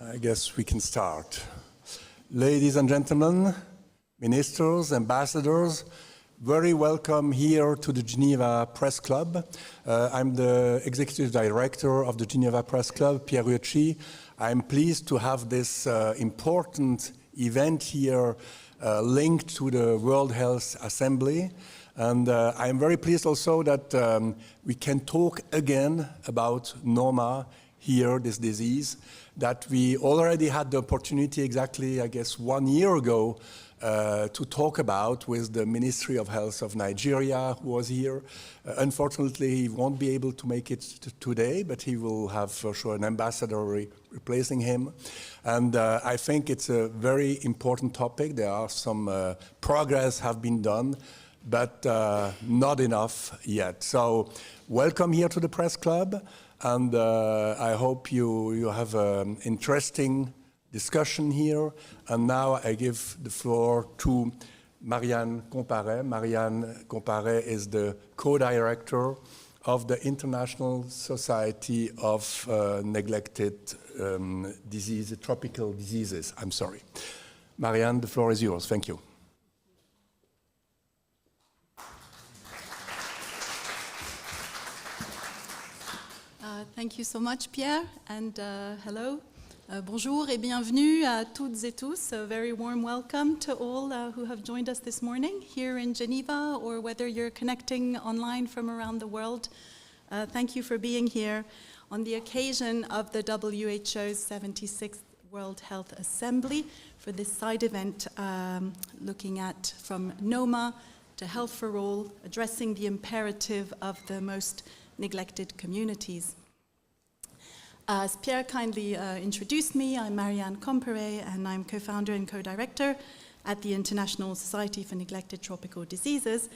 I guess we can start. Ladies and gentlemen, ministers, ambassadors, very welcome here to the Geneva Press Club. I'm the executive director of the Geneva Press Club, Pierre Riocci. I'm pleased to have this important event here linked to the World Health Assembly. And I'm very pleased also that we can talk again about Noma here, this disease, that we already had the opportunity exactly, I guess, 1 year ago to talk about with the Ministry of Health of Nigeria, who was here. Unfortunately, he won't be able to make it today, but he will have for sure an ambassador replacing him. And I think it's a very important topic. There are some progress have been done, but not enough yet. So welcome here to the Press Club, and I hope you have an interesting discussion here. And now I give the floor to Marianne Comparé. Marianne Comparé is the co-director of the International Society of Neglected Diseases, Tropical Diseases. I'm sorry. Marianne, the floor is yours. Thank you. Thank you so much, Pierre, and hello. Bonjour et bienvenue à toutes et tous. A very warm welcome to all who have joined us this morning here in Geneva, or whether you're connecting online from around the world. Thank you for being here on the occasion of the WHO's 76th World Health Assembly for this side event looking at from Noma to Health for All, addressing the imperative of the most neglected communities. As Pierre kindly introduced me, I'm Marianne Comparé, and I'm co-founder and co-director at the International Society for Neglected Tropical Diseases.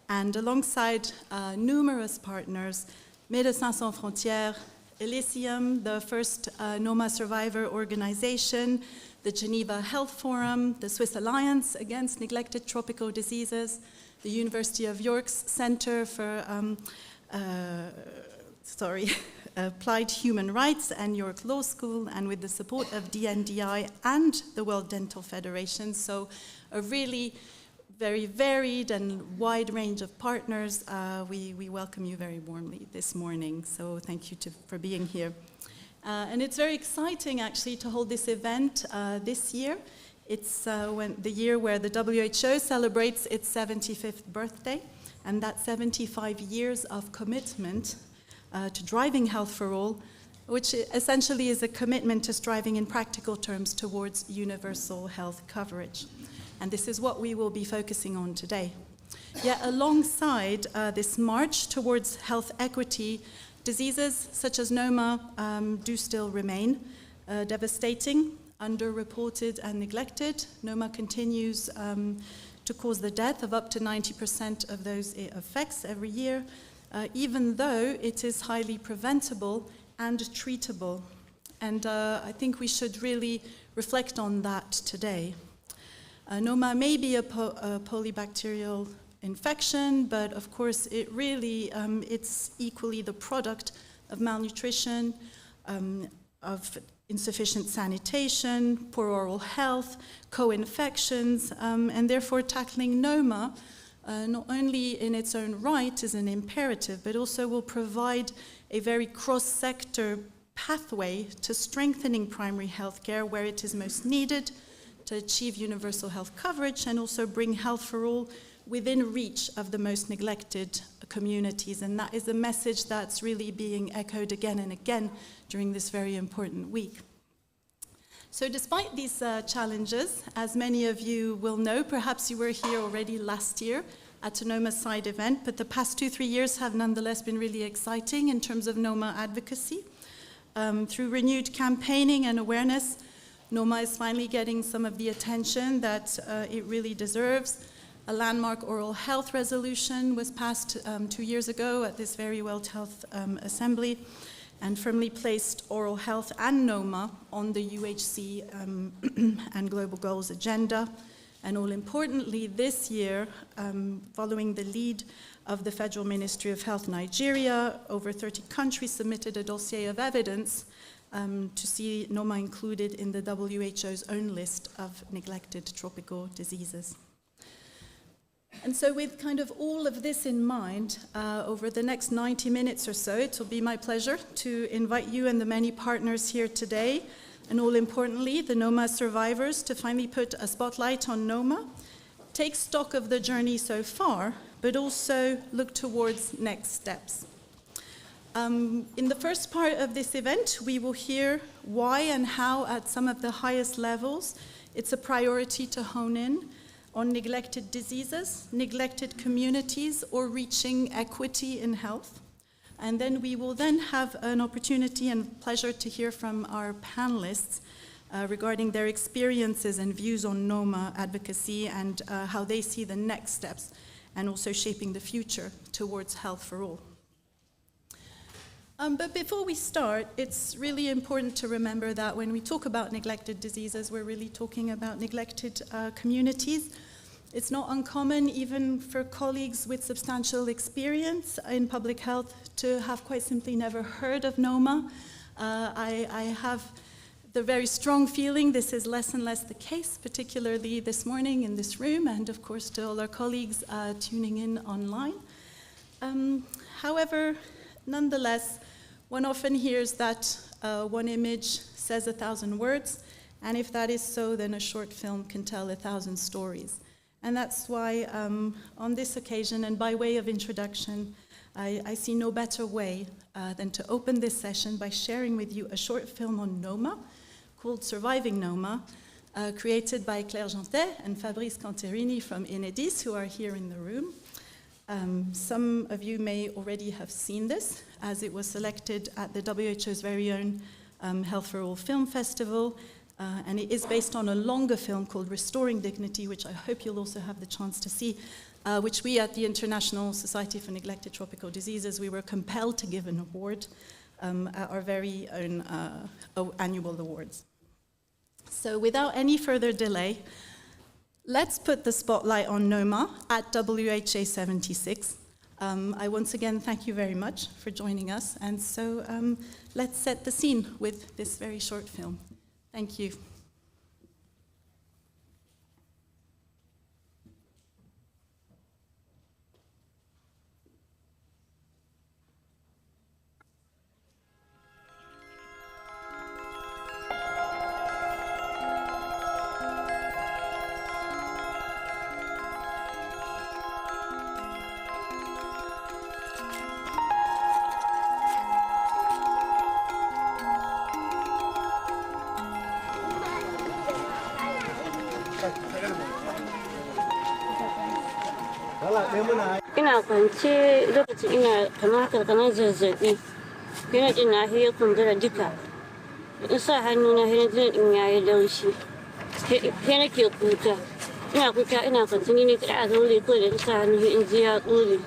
And alongside numerous partners, Médecins Sans Frontières, Elysium, the first Noma survivor organization, the Geneva Health Forum, the Swiss Alliance Against Neglected Tropical Diseases, the University of York's Center for Applied Human Rights and York Law School, and with the support of DNDi and the World Dental Federation. So a really very varied and wide range of partners. We welcome you very warmly this morning. So thank you for being here. And it's very exciting actually to hold this event this year. It's the year where the WHO celebrates its 75th birthday, and that's 75 years of commitment to driving health for all, which essentially is a commitment to striving in practical terms towards universal health coverage. And this is what we will be focusing on today. Yet alongside this march towards health equity, diseases such as Noma do still remain devastating, underreported and neglected. Noma continues to cause the death of up to 90% of those it affects every year, even though it is highly preventable and treatable. And I think we should really reflect on that today. Noma may be a polybacterial infection, but of course it really, it's equally the product of malnutrition, of insufficient sanitation, poor oral health, co-infections, and therefore tackling Noma not only in its own right is an imperative, but also will provide a very cross-sector pathway to strengthening primary health care where it is most needed to achieve universal health coverage and also bring health for all within reach of the most neglected communities. And that is a message that's really being echoed again and again during this very important week. So despite these challenges, as many of you will know, perhaps you were here already last year at a Noma side event, but the past 2-3 years have nonetheless been really exciting in terms of Noma advocacy. Through renewed campaigning and awareness, Noma is finally getting some of the attention that it really deserves. A landmark oral health resolution was passed 2 years ago at this very World Health Assembly, and firmly placed oral health and Noma on the UHC and Global Goals agenda. And all importantly, this year, following the lead of the Federal Ministry of Health Nigeria, over 30 countries submitted a dossier of evidence to see Noma included in the WHO's own list of neglected tropical diseases. And so with kind of all of this in mind, over the next 90 minutes or so, it will be my pleasure to invite you and the many partners here today, and all importantly, the Noma survivors, to finally put a spotlight on Noma, take stock of the journey so far, but also look towards next steps. In the first part of this event, we will hear why and how, at some of the highest levels, it's a priority to hone in on neglected diseases, neglected communities, or reaching equity in health. And then we will then have an opportunity and pleasure to hear from our panelists regarding their experiences and views on Noma advocacy and how they see the next steps and also shaping the future towards health for all. But before we start, it's really important to remember that when we talk about neglected diseases, we're really talking about neglected communities. It's not uncommon, even for colleagues with substantial experience in public health, to have quite simply never heard of Noma. I have the very strong feeling this is less and less the case, particularly this morning in this room, and of course to all our colleagues tuning in online. However, nonetheless, one often hears that one image says 1,000 words, and if that is so, then a short film can tell 1,000 stories. And that's why on this occasion, and by way of introduction, I see no better way than to open this session by sharing with you a short film on Noma called Surviving Noma, created by Claire Gentet and Fabrice Canterini from Enedis, who are here in the room. Some of you may already have seen this, as it was selected at the WHO's very own Health for All Film Festival, and it is based on a longer film called Restoring Dignity, which I hope you'll also have the chance to see, which we at the International Society for Neglected Tropical Diseases, we were compelled to give an award at our very own annual awards. So without any further delay, let's put the spotlight on Noma at WHA 76. I once again thank you very much for joining us, and so let's set the scene with this very short film. Thank you. Ina kwance lokacin ina kamar zazzabi, yana jin na ya kumbura duka. In sa hannu na yana jin in yayi laushi. Sai nake kuka. Ina kuka ina kwance ni ne kada a zaure ko da sa hannu in ji ya tsure.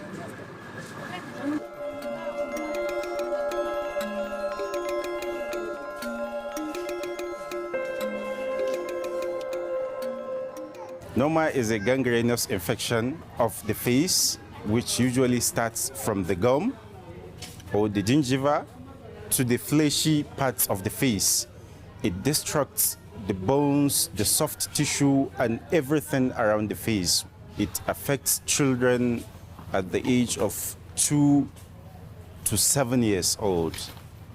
Noma is a gangrenous infection of the face, which usually starts from the gum or the gingiva to the fleshy parts of the face. It destructs the bones, the soft tissue, and everything around the face. It affects children at the age of 2 to 7 years old,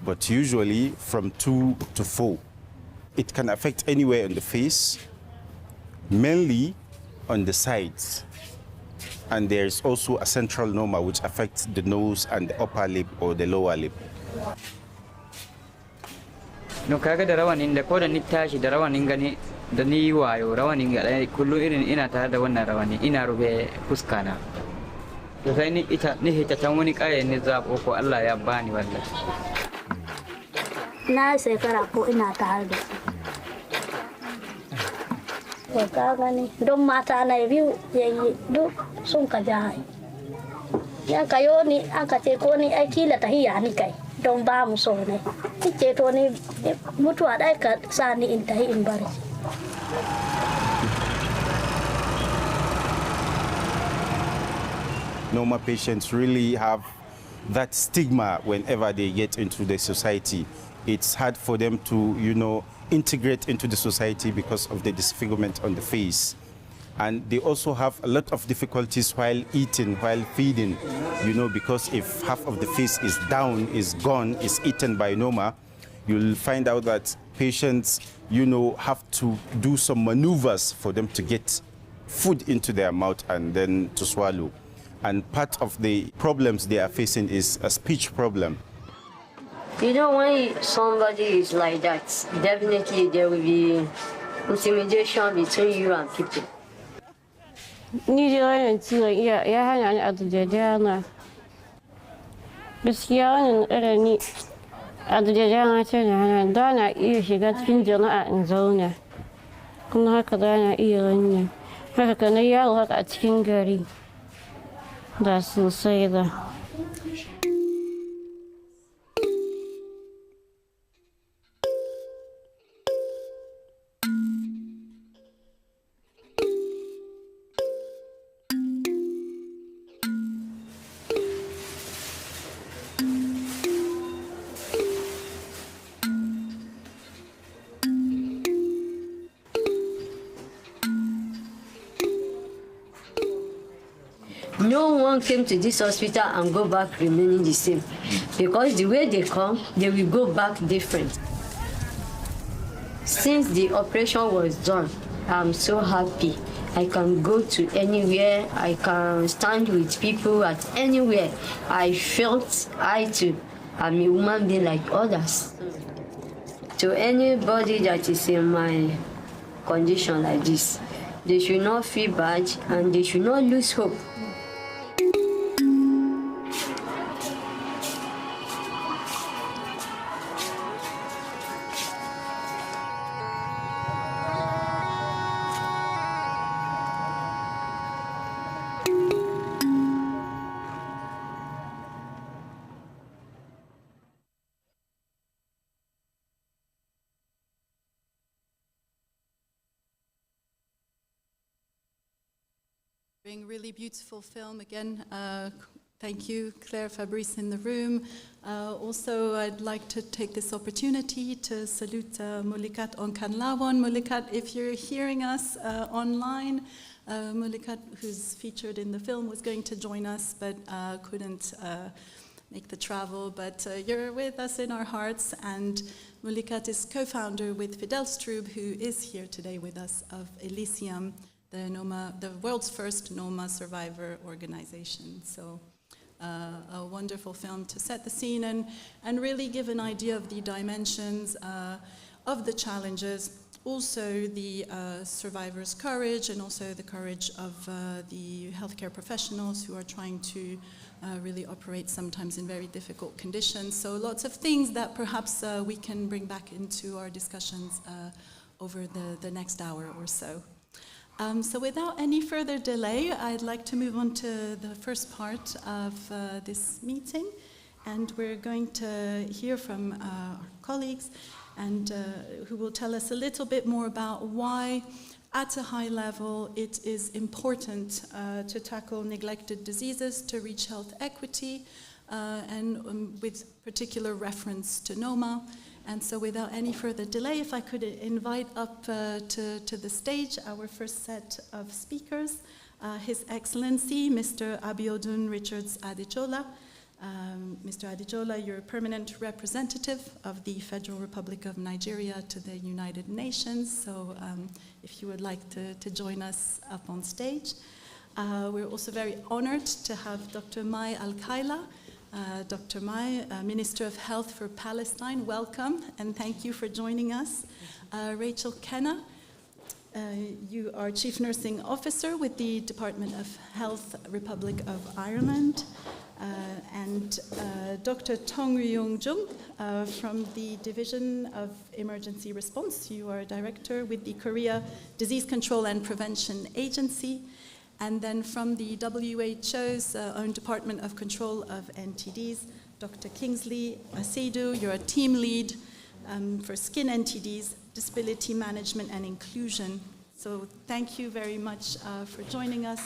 but usually from 2 to 4. It can affect anywhere on the face, mainly on the sides. And there's also a central Noma which affects the nose and the upper lip or the lower lip. No kaga da rawanin da ko da ni tashi da rawanin gani da ni wayo rawanin ga kullu irin ina tare da wannan rawani ina rube fuska na. Da sai ni hita tan wani kaya ne zabo ko Allah ya bani wallahi. Na shekara ko ina tare da su. Ka gani don mata na biyu yayi duk sun ka jahi. Yan kayo ni aka ce ko ni aiki la tahiya ni kai don ba mu so ne. Ce to ni mutuwa dai ka sani in tahi in bari. Noma patients really have that stigma whenever they get into the society. It's hard for them to, integrate into the society because of the disfigurement on the face. And they also have a lot of difficulties while eating, while feeding, because if half of the face is down, is gone, is eaten by Noma, you'll find out that patients, have to do some maneuvers for them to get food into their mouth and then to swallow. And part of the problems they are facing is a speech problem. When somebody is like that, definitely there will be intimidation between you and people. Ni dai wannan ciwon ya hana ni abu da dama. Gaskiya wannan ƙarami abu da dama tana hana da na iya shiga cikin jama'a in zauna. Kuma haka da na iya wannan. Haka kana yawo haka a cikin gari. Da sosai da. No one came to this hospital and go back remaining the same, because the way they come, they will go back different. Since the operation was done, I'm so happy. I can go to anywhere, I can stand with people at anywhere. I felt I'm a human being like others. To anybody that is in my condition like this, they should not feel bad and they should not lose hope. Really beautiful film again. Thank you, Claire, Fabrice in the room. Also, I'd like to take this opportunity to salute Mulikat Onkanlawon. Mulikat, if you're hearing us online, Mulikat, who's featured in the film, was going to join us but couldn't make the travel. But you're with us in our hearts, and Mulikat is co-founder with Fidel Strub, who is here today with us, of Elysium, the world's first Noma survivor organization. So a wonderful film to set the scene and really give an idea of the dimensions of the challenges, also the survivors' courage, and also the courage of the healthcare professionals who are trying to really operate sometimes in very difficult conditions. So lots of things that perhaps we can bring back into our discussions over the next hour or so. So without any further delay, I'd like to move on to the first part of this meeting, and we're going to hear from our colleagues and who will tell us a little bit more about why, at a high level, it is important to tackle neglected diseases to reach health equity, and with particular reference to Noma. And so without any further delay, if I could invite up to the stage our first set of speakers, His Excellency, Mr. Abiodun Richards Adejola. Mr. Adejola, you're a permanent representative of the Federal Republic of Nigeria to the United Nations, so if you would like to join us up on stage. We're also very honored to have Dr. Mai Al-Kaila. Dr. Mai, Minister of Health for Palestine, welcome, and thank you for joining us. Rachel Kenna, you are Chief Nursing Officer with the Department of Health, Republic of Ireland. And Dr. Tong Ryung Jung from the Division of Emergency Response. You are a Director with the Korea Disease Control and Prevention Agency. And then from the WHO's own Department of Control of NTDs, Dr. Kingsley Asedu, you're a team lead for skin NTDs, disability management and inclusion. So thank you very much for joining us.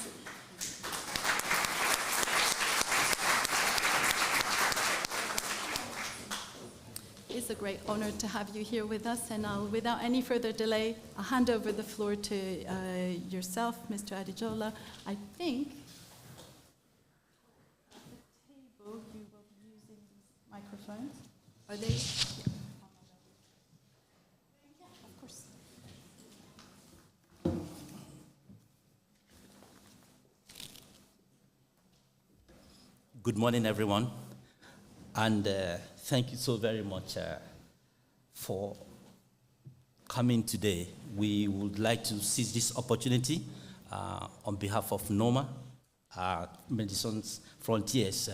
His it's a great honor to have you here with us, and without any further delay, I'll hand over the floor to yourself, Mr. Adejola. I think at the table you will be using these microphones. Are they? Yeah, of course. Good morning, everyone, and thank you so very much for coming today. We would like to seize this opportunity on behalf of Noma, Medicine's Frontiers,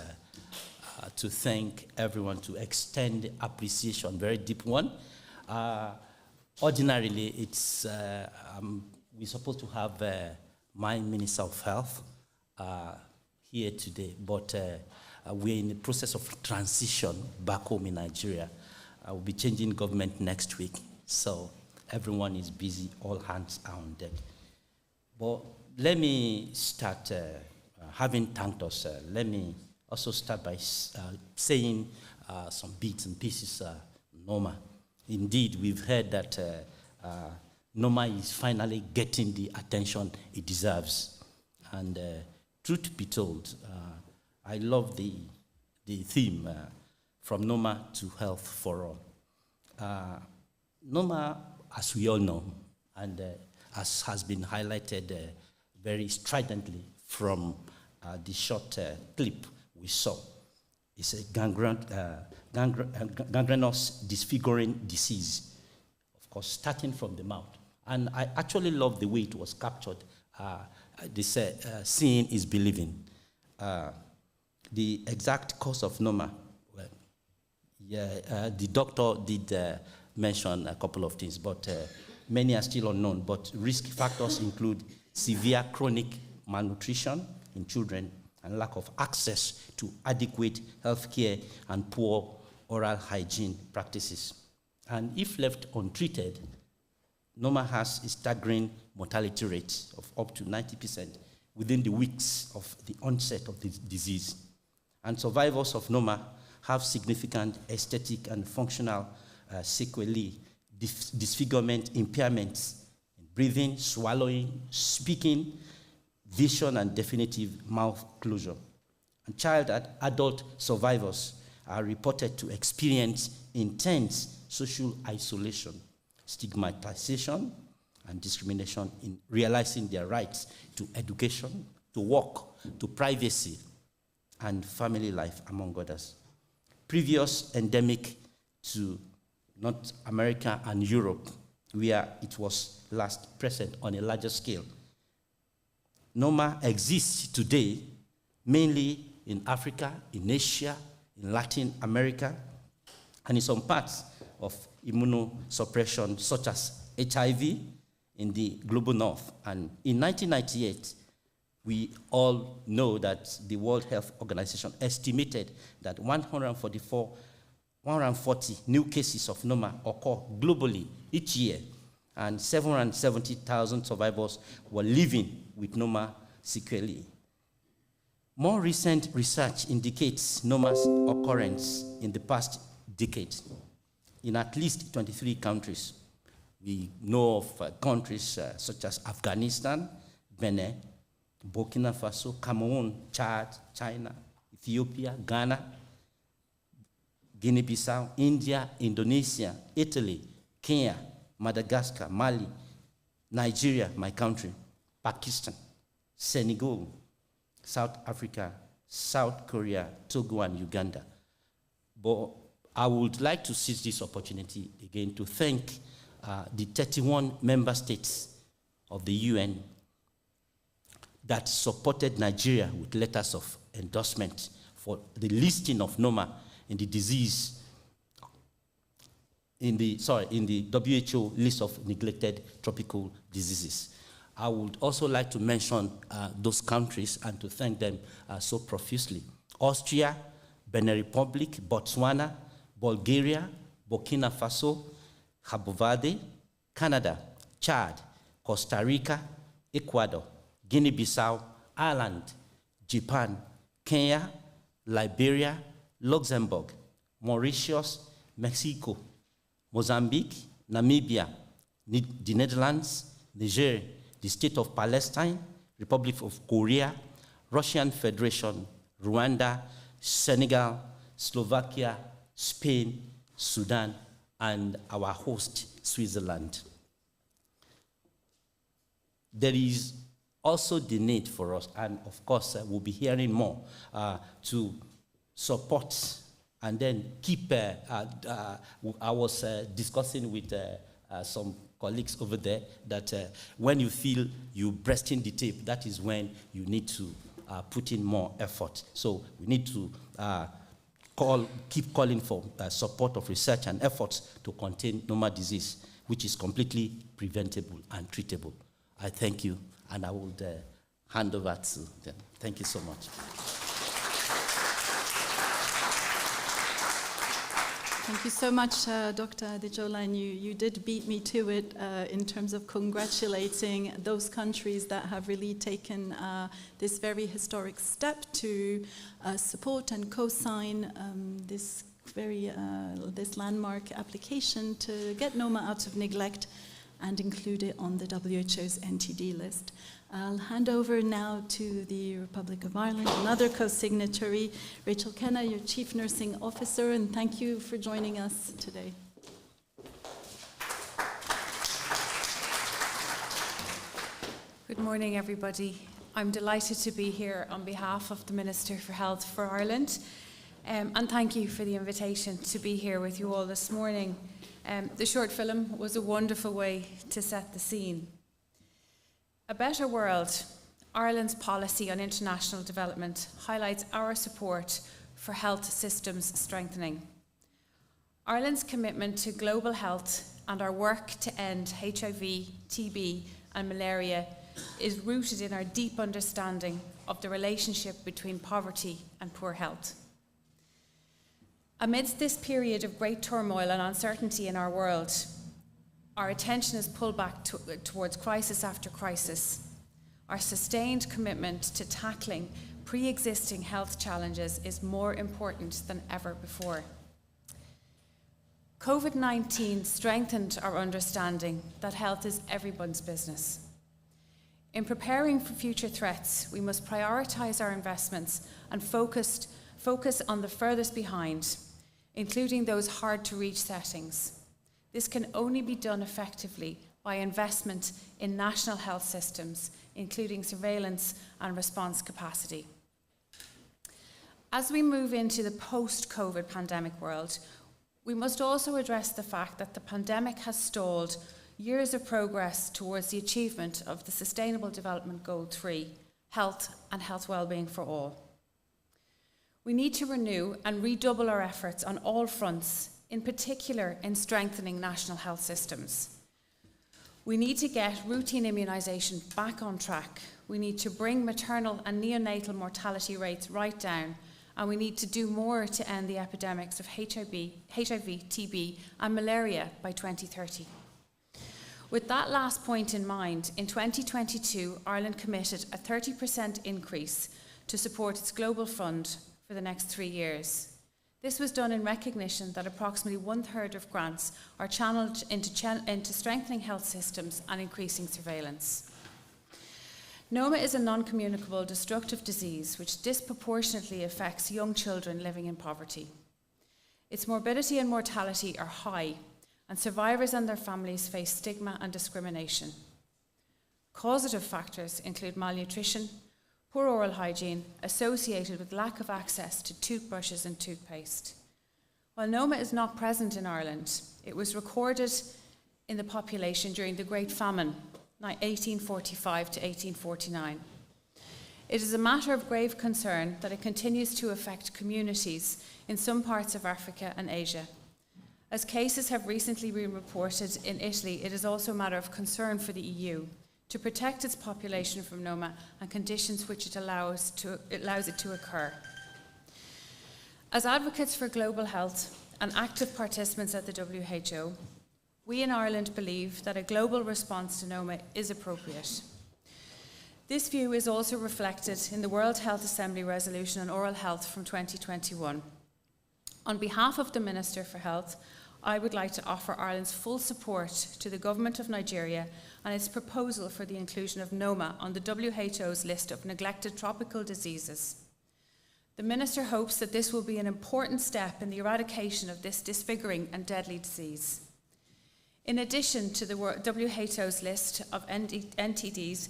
to thank everyone, to extend appreciation, very deep one. Ordinarily, it's we're supposed to have my Minister of Health here today, but we're in the process of transition back home in Nigeria. We'll be changing government next week, so everyone is busy, all hands are on deck. But let me start, having thanked us, let me also start by saying some bits and pieces, Noma. Indeed, we've heard that Noma is finally getting the attention it deserves. And truth be told, I love the theme, from Noma to health for all. Noma, as we all know, and as has been highlighted very stridently from the short clip we saw, is a gangrenous disfiguring disease, of course, starting from the mouth. And I actually love the way it was captured. They say, seeing is believing. The exact cause of Noma, well, yeah, the doctor did mention a couple of things, but many are still unknown. But risk factors include severe chronic malnutrition in children and lack of access to adequate health care and poor oral hygiene practices. And if left untreated, Noma has a staggering mortality rate of up to 90% within the weeks of the onset of the disease. And survivors of Noma have significant aesthetic and functional sequelae, disfigurement, impairments in breathing, swallowing, speaking, vision, and definitive mouth closure. And child and adult survivors are reported to experience intense social isolation, stigmatization, and discrimination in realizing their rights to education, to work, to privacy, and family life, among others. Previous endemic to North America and Europe, where it was last present on a larger scale. Noma exists today mainly in Africa, in Asia, in Latin America, and in some parts of immunosuppression, such as HIV in the global north. And in 1998, we all know that the World Health Organization estimated that 140 new cases of Noma occur globally each year, and 770,000 survivors were living with Noma sequelae. More recent research indicates Noma's occurrence in the past decade in at least 23 countries. We know of countries such as Afghanistan, Benin, Burkina Faso, Cameroon, Chad, China, Ethiopia, Ghana, Guinea-Bissau, India, Indonesia, Italy, Kenya, Madagascar, Mali, Nigeria, my country, Pakistan, Senegal, South Africa, South Korea, Togo, and Uganda. But I would like to seize this opportunity again to thank the 31 member states of the UN that supported Nigeria with letters of endorsement for the listing of Noma in the disease, in the WHO list of neglected tropical diseases. I would also like to mention those countries and to thank them so profusely. Austria, Benin Republic, Botswana, Bulgaria, Burkina Faso, Cabo Verde, Canada, Chad, Costa Rica, Ecuador, Guinea-Bissau, Ireland, Japan, Kenya, Liberia, Luxembourg, Mauritius, Mexico, Mozambique, Namibia, the Netherlands, Niger, the State of Palestine, Republic of Korea, Russian Federation, Rwanda, Senegal, Slovakia, Spain, Sudan, and our host, Switzerland. There is also the need for us, and of course we'll be hearing more, to support and then keep, I was discussing with some colleagues over there that when you feel you bursting the tape, that is when you need to put in more effort. So we need to keep calling for support of research and efforts to contain Noma disease, which is completely preventable and treatable. I thank you, and I will hand over to them. Thank you so much. Thank you so much, Dr. Adejola, and you did beat me to it in terms of congratulating those countries that have really taken this very historic step to support and co-sign this landmark application to get Noma out of neglect and include it on the WHO's NTD list. I'll hand over now to the Republic of Ireland, another co-signatory, Rachel Kenna, your Chief Nursing Officer, and thank you for joining us today. Good morning, everybody. I'm delighted to be here on behalf of the Minister for Health for Ireland, and thank you for the invitation to be here with you all this morning. The short film was a wonderful way to set the scene. A Better World, Ireland's policy on international development, highlights our support for health systems strengthening. Ireland's commitment to global health and our work to end HIV, TB and malaria is rooted in our deep understanding of the relationship between poverty and poor health. Amidst this period of great turmoil and uncertainty in our world, our attention is pulled back towards crisis after crisis. Our sustained commitment to tackling pre-existing health challenges is more important than ever before. COVID-19 strengthened our understanding that health is everyone's business. In preparing for future threats, we must prioritise our investments and focus on the furthest behind, including those hard-to-reach settings. This can only be done effectively by investment in national health systems, including surveillance and response capacity. As we move into the post-COVID pandemic world, we must also address the fact that the pandemic has stalled years of progress towards the achievement of the Sustainable Development Goal 3, health and health well-being for all. We need to renew and redouble our efforts on all fronts, in particular in strengthening national health systems. We need to get routine immunisation back on track. We need to bring maternal and neonatal mortality rates right down, and we need to do more to end the epidemics of HIV, TB and malaria by 2030. With that last point in mind, in 2022, Ireland committed a 30% increase to support its global fund for the next 3 years. This was done in recognition that approximately 1/3 of grants are channeled into strengthening health systems and increasing surveillance. Noma is a non-communicable destructive disease which disproportionately affects young children living in poverty. Its morbidity and mortality are high, and survivors and their families face stigma and discrimination. Causative factors include malnutrition, poor oral hygiene associated with lack of access to toothbrushes and toothpaste. While Noma is not present in Ireland, it was recorded in the population during the Great Famine, 1845 to 1849. It is a matter of grave concern that it continues to affect communities in some parts of Africa and Asia. As cases have recently been reported in Italy, it is also a matter of concern for the EU to protect its population from Noma and conditions which it allows it to occur. As advocates for global health and active participants at the WHO, we in Ireland believe that a global response to Noma is appropriate. This view is also reflected in the World Health Assembly resolution on oral health from 2021. On behalf of the Minister for Health, I would like to offer Ireland's full support to the Government of Nigeria and its proposal for the inclusion of Noma on the WHO's list of neglected tropical diseases. The Minister hopes that this will be an important step in the eradication of this disfiguring and deadly disease. In addition to the WHO's list of NTDs,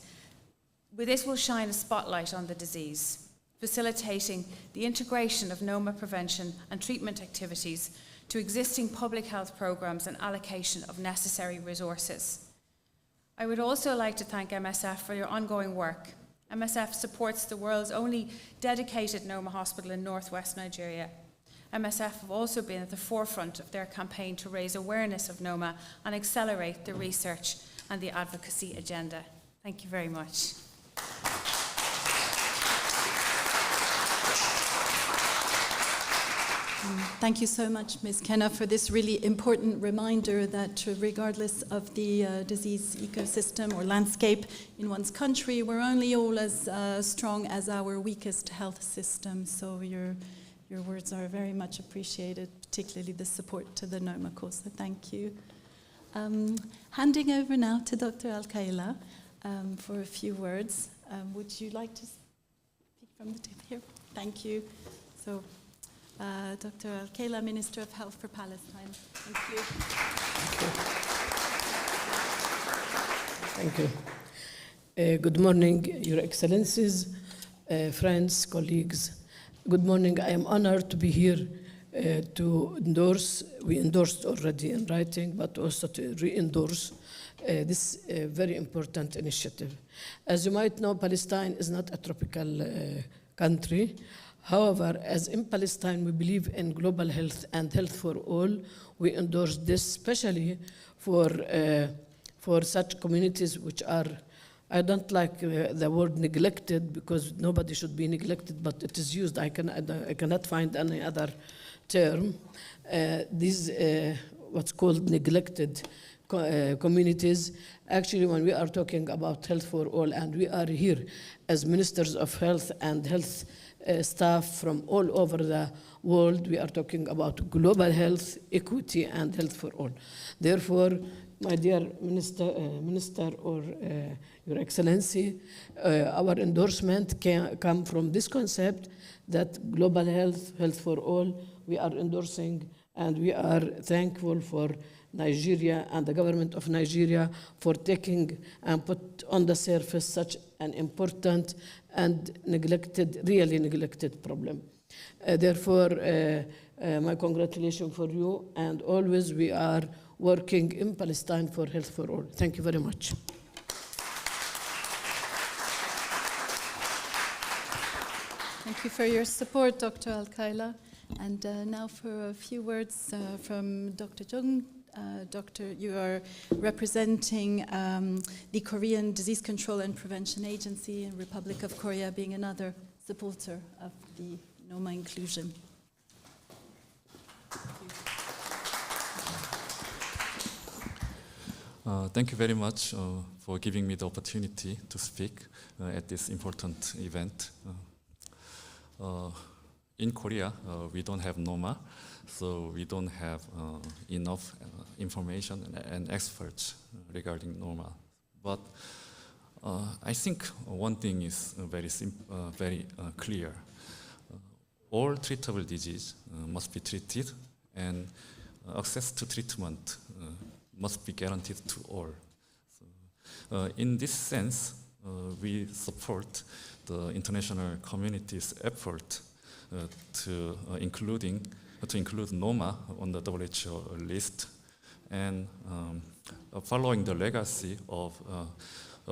this will shine a spotlight on the disease, facilitating the integration of Noma prevention and treatment activities to existing public health programmes and allocation of necessary resources. I would also like to thank MSF for your ongoing work. MSF supports the world's only dedicated Noma hospital in northwest Nigeria. MSF have also been at the forefront of their campaign to raise awareness of Noma and accelerate the research and the advocacy agenda. Thank you very much. Thank you so much, Ms. Kenna, for this really important reminder that regardless of the disease ecosystem or landscape in one's country, we're only all as strong as our weakest health system. So your words are very much appreciated, particularly the support to the Noma cause. So thank you. Handing over now to Dr. Al-Kaila for a few words. Would you like to speak from the tip here? Thank you. So. Dr. Al-Kaila, Minister of Health for Palestine. Thank you. Thank you. Good morning, Your Excellencies, friends, colleagues. Good morning. I am honored to be here to endorse. We endorsed already in writing, but also to re-endorse this very important initiative. As you might know, Palestine is not a tropical country. However, as in Palestine, we believe in global health and health for all. We endorse this, especially for such communities which are, I don't like the word neglected, because nobody should be neglected, but it is used. I cannot find any other term. These what's called neglected communities. Actually, when we are talking about health for all, and we are here as ministers of health and health staff from all over the world, we are talking about global health, equity, and health for all. Therefore, my dear Minister or Your Excellency, our endorsement can come from this concept that global health, health for all, we are endorsing, and we are thankful for Nigeria and the government of Nigeria for taking and put on the surface such an important and neglected, really neglected problem. Therefore, my congratulations for you, and always we are working in Palestine for health for all. Thank you very much. Thank you for your support, Dr. Al-Kaila. And now for a few words from Dr. Jung. Doctor, you are representing the Korean Disease Control and Prevention Agency, and Republic of Korea being another supporter of the Noma inclusion. Thank you very much for giving me the opportunity to speak at this important event. In Korea, we don't have Noma, so we don't have enough information and experts regarding Noma. But I think one thing is very clear. All treatable disease must be treated, and access to treatment must be guaranteed to all. So, in this sense, we support the international community's effort to include Noma on the WHO list, and following the legacy of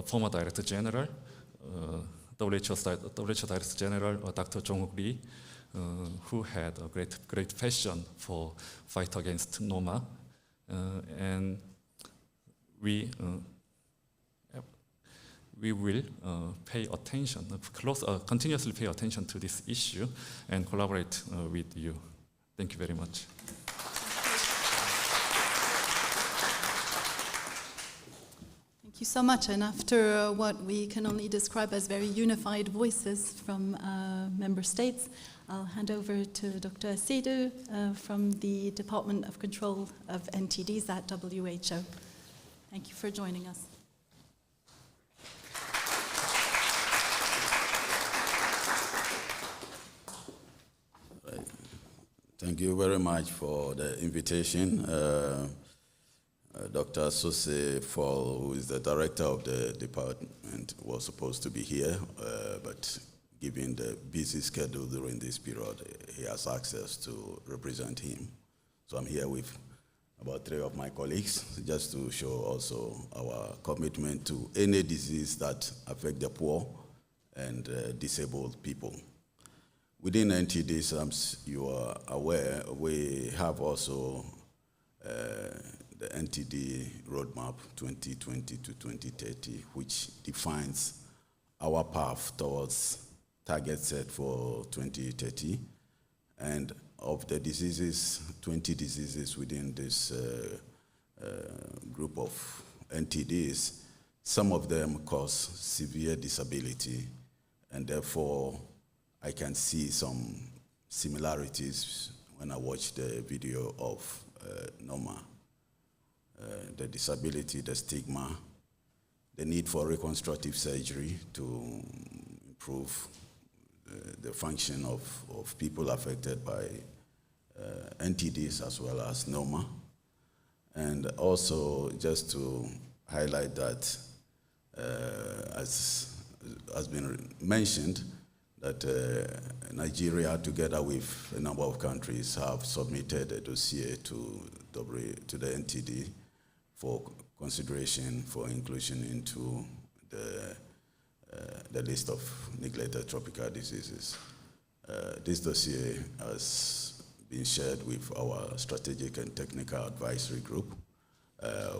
former Director General, WHO Director General Dr. Jong-Hook Lee, who had a great passion for fight against Noma, and we will pay attention, continuously pay attention to this issue and collaborate with you. Thank you very much. Thank you so much. And after what we can only describe as very unified voices from member states, I'll hand over to Dr. Seydou from the Department of Control of NTDs at WHO. Thank you for joining us. Thank you very much for the invitation. Dr. Sose Fall, who is the director of the department, was supposed to be here, but given the busy schedule during this period, he has access to represent him. So I'm here with about 3 of my colleagues, just to show also our commitment to any disease that affect the poor and disabled people. Within NTDs, as you are aware, we have also the NTD Roadmap 2020 to 2030, which defines our path towards targets set for 2030. And of the diseases, 20 diseases within this group of NTDs, some of them cause severe disability, and therefore I can see some similarities when I watch the video of Noma. The disability, the stigma, the need for reconstructive surgery to improve the function of people affected by NTDs as well as Noma. And also just to highlight that, as has been mentioned, that Nigeria, together with a number of countries, have submitted a dossier to the NTD for consideration for inclusion into the list of neglected tropical diseases. This dossier has been shared with our strategic and technical advisory group,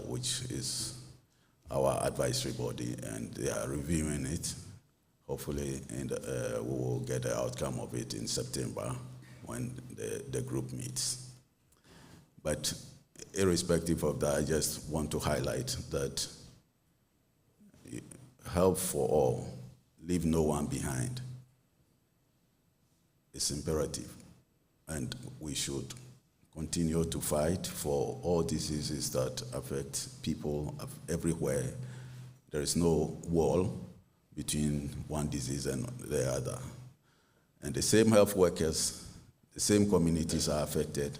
which is our advisory body, and they are reviewing it. Hopefully, we will get the outcome of it in September when the group meets. But irrespective of that, I just want to highlight that help for all, leave no one behind. It's imperative, and we should continue to fight for all diseases that affect people everywhere. There is no wall between one disease and the other. And the same health workers, the same communities are affected.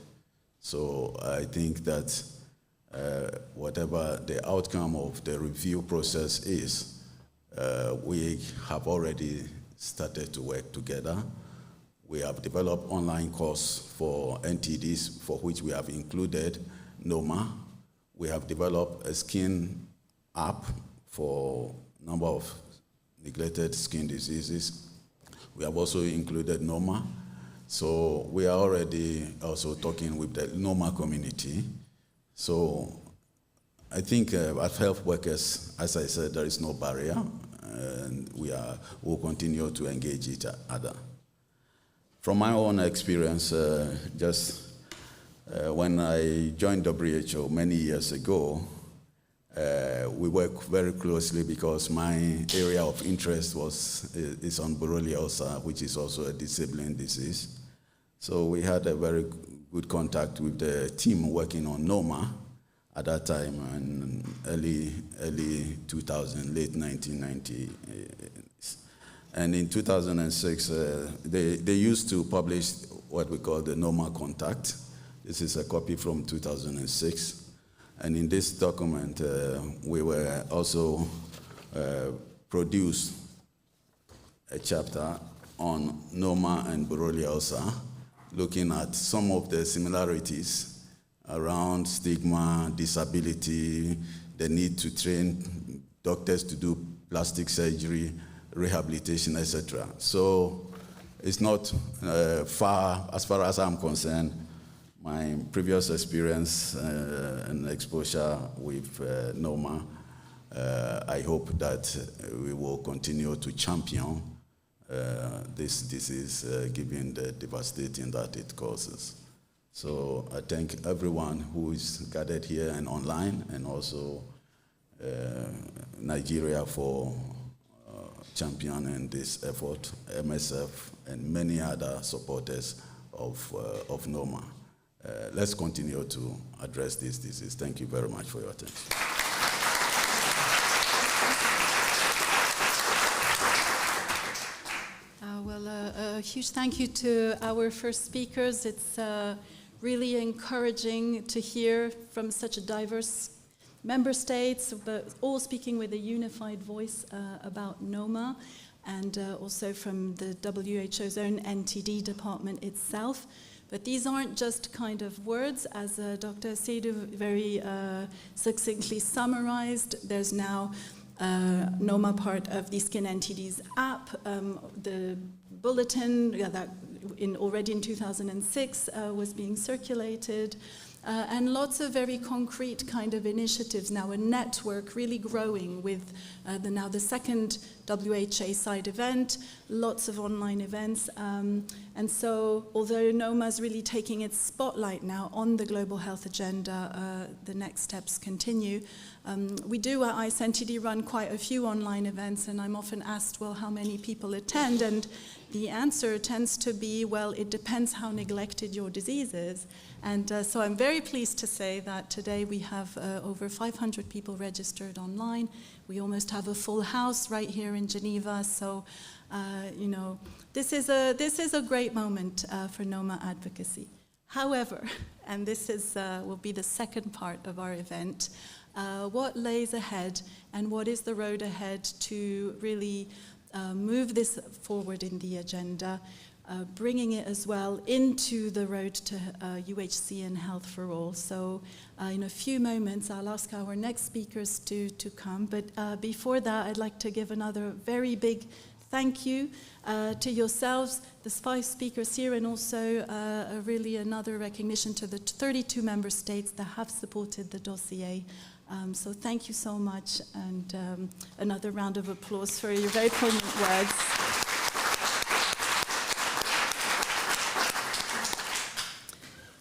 So I think that whatever the outcome of the review process is, we have already started to work together. We have developed online course for NTDs, for which we have included Noma. We have developed a skin app for a number of neglected skin diseases. We have also included Noma. So we are already also talking with the Noma community. So I think as health workers, as I said, there is no barrier, and we'll continue to engage each other. From my own experience, when I joined WHO many years ago, we work very closely because my area of interest is on borreliosa, which is also a disabling disease. So we had a very good contact with the team working on Noma at that time, in early 2000, late 1990. And in 2006, they used to publish what we call the Noma Contact. This is a copy from 2006. And in this document, we were also produced a chapter on Noma and borreliosa, looking at some of the similarities around stigma, disability, the need to train doctors to do plastic surgery, rehabilitation, etc. So it's not far, as far as I'm concerned. My previous experience and exposure with Noma, I hope that we will continue to champion this disease, given the devastating that it causes. So I thank everyone who is gathered here and online, and also Nigeria for championing this effort, MSF and many other supporters of Noma. Let's continue to address this disease. Thank you very much for your attention. A huge thank you to our first speakers. It's really encouraging to hear from such a diverse member states, but all speaking with a unified voice about Noma, and also from the WHO's own NTD department itself. But these aren't just kind of words, as Dr. Seydu very succinctly summarized. There's now Noma part of the Skin NTD's app, the bulletin that already in 2006 was being circulated, and lots of very concrete kind of initiatives now, a network really growing with now the second WHA side event, lots of online events, and so although Noma is really taking its spotlight now on the global health agenda, the next steps continue. We do at ICENTD run quite a few online events, and I'm often asked, well, how many people attend? And the answer tends to be, well, it depends how neglected your disease is. And so I'm very pleased to say that today we have over 500 people registered online. We almost have a full house right here in Geneva. So, you know, this is a great moment for Noma advocacy. However, and this is will be the second part of our event, what lays ahead and what is the road ahead to really move this forward in the agenda, bringing it as well into the road to UHC and Health for All. So in a few moments, I'll ask our next speakers to come. But before that, I'd like to give another very big thank you to yourselves, the 5 speakers here, and also really another recognition to the 32 member states that have supported the dossier. So thank you so much, and another round of applause for your very poignant words.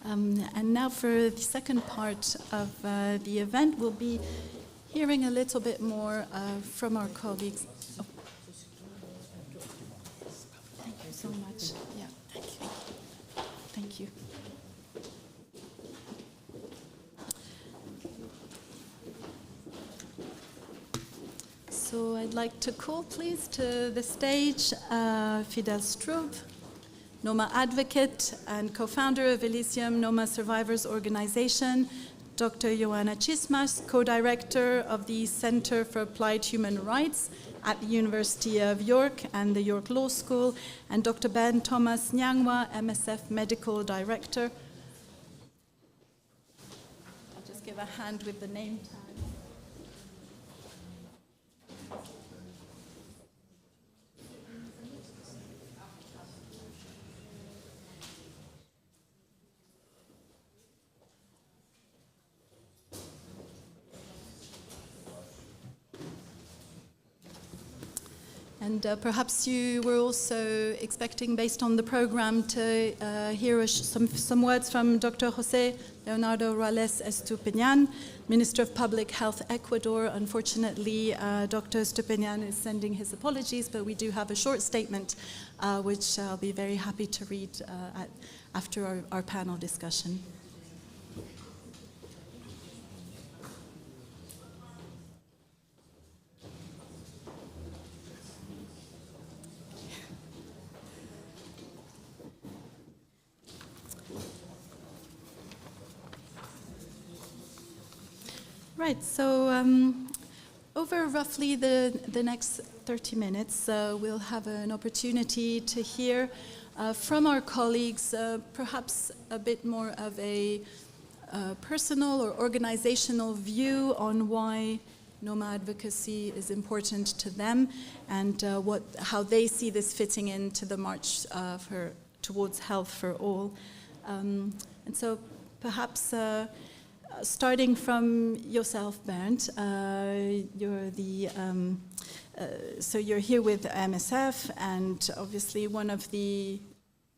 And now for the second part of the event, we'll be hearing a little bit more from our colleagues. Oh. Thank you so much. Yeah, thank you. Thank you. So I'd like to call, please, to the stage Fidel Strub, Noma advocate and co-founder of Elysium Noma Survivors Organization, Dr. Joanna Chismas, co-director of the Center for Applied Human Rights at the University of York and the York Law School, and Dr. Ben Thomas Nyangwa, MSF medical director. I'll just give a hand with the name tag. And perhaps you were also expecting, based on the program, to hear some words from Dr. José Leonardo Ruales Estupiñán, Minister of Public Health, Ecuador. Unfortunately, Dr. Estupiñán is sending his apologies, but we do have a short statement, which I'll be very happy to read after our panel discussion. Right, so over roughly the next 30 minutes, we'll have an opportunity to hear from our colleagues perhaps a bit more of a personal or organizational view on why Noma advocacy is important to them, and how they see this fitting into the march towards health for all. And so perhaps starting from yourself, Bernd, so you're here with MSF, and obviously one of the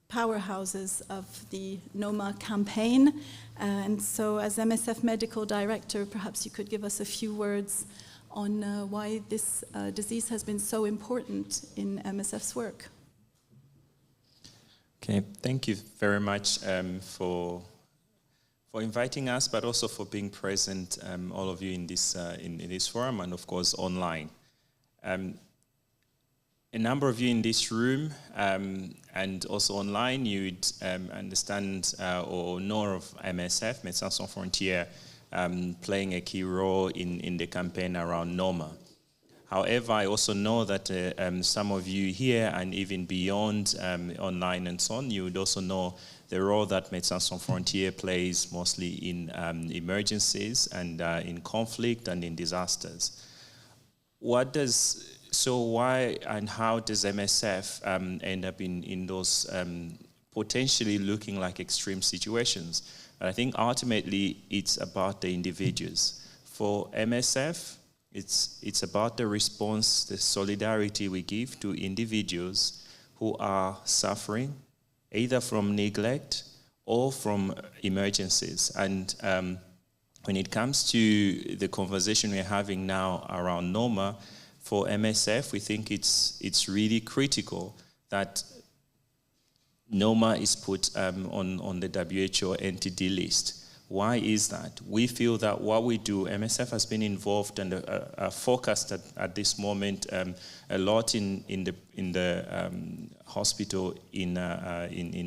powerhouses of the Noma campaign. And so as MSF medical director, perhaps you could give us a few words on why this disease has been so important in MSF's work. Okay, thank you very much for inviting us, but also for being present, all of you in this forum, and of course online. A number of you in this room and also online, you'd understand or know of MSF, Médecins Sans Frontières, playing a key role in the campaign around Noma. However, I also know that some of you here and even beyond online and so on, you would also know the role that Médecins Sans Frontières plays mostly in emergencies and in conflict and in disasters. So why and how does MSF end up in those potentially looking like extreme situations? And I think ultimately it's about the individuals. For MSF, it's about the response, the solidarity we give to individuals who are suffering, either from neglect or from emergencies. And when it comes to the conversation we're having now around Noma, for MSF, we think it's really critical that Noma is put on the WHO NTD list. Why is that? We feel that what we do, MSF has been involved and focused at this moment a lot in the hospital in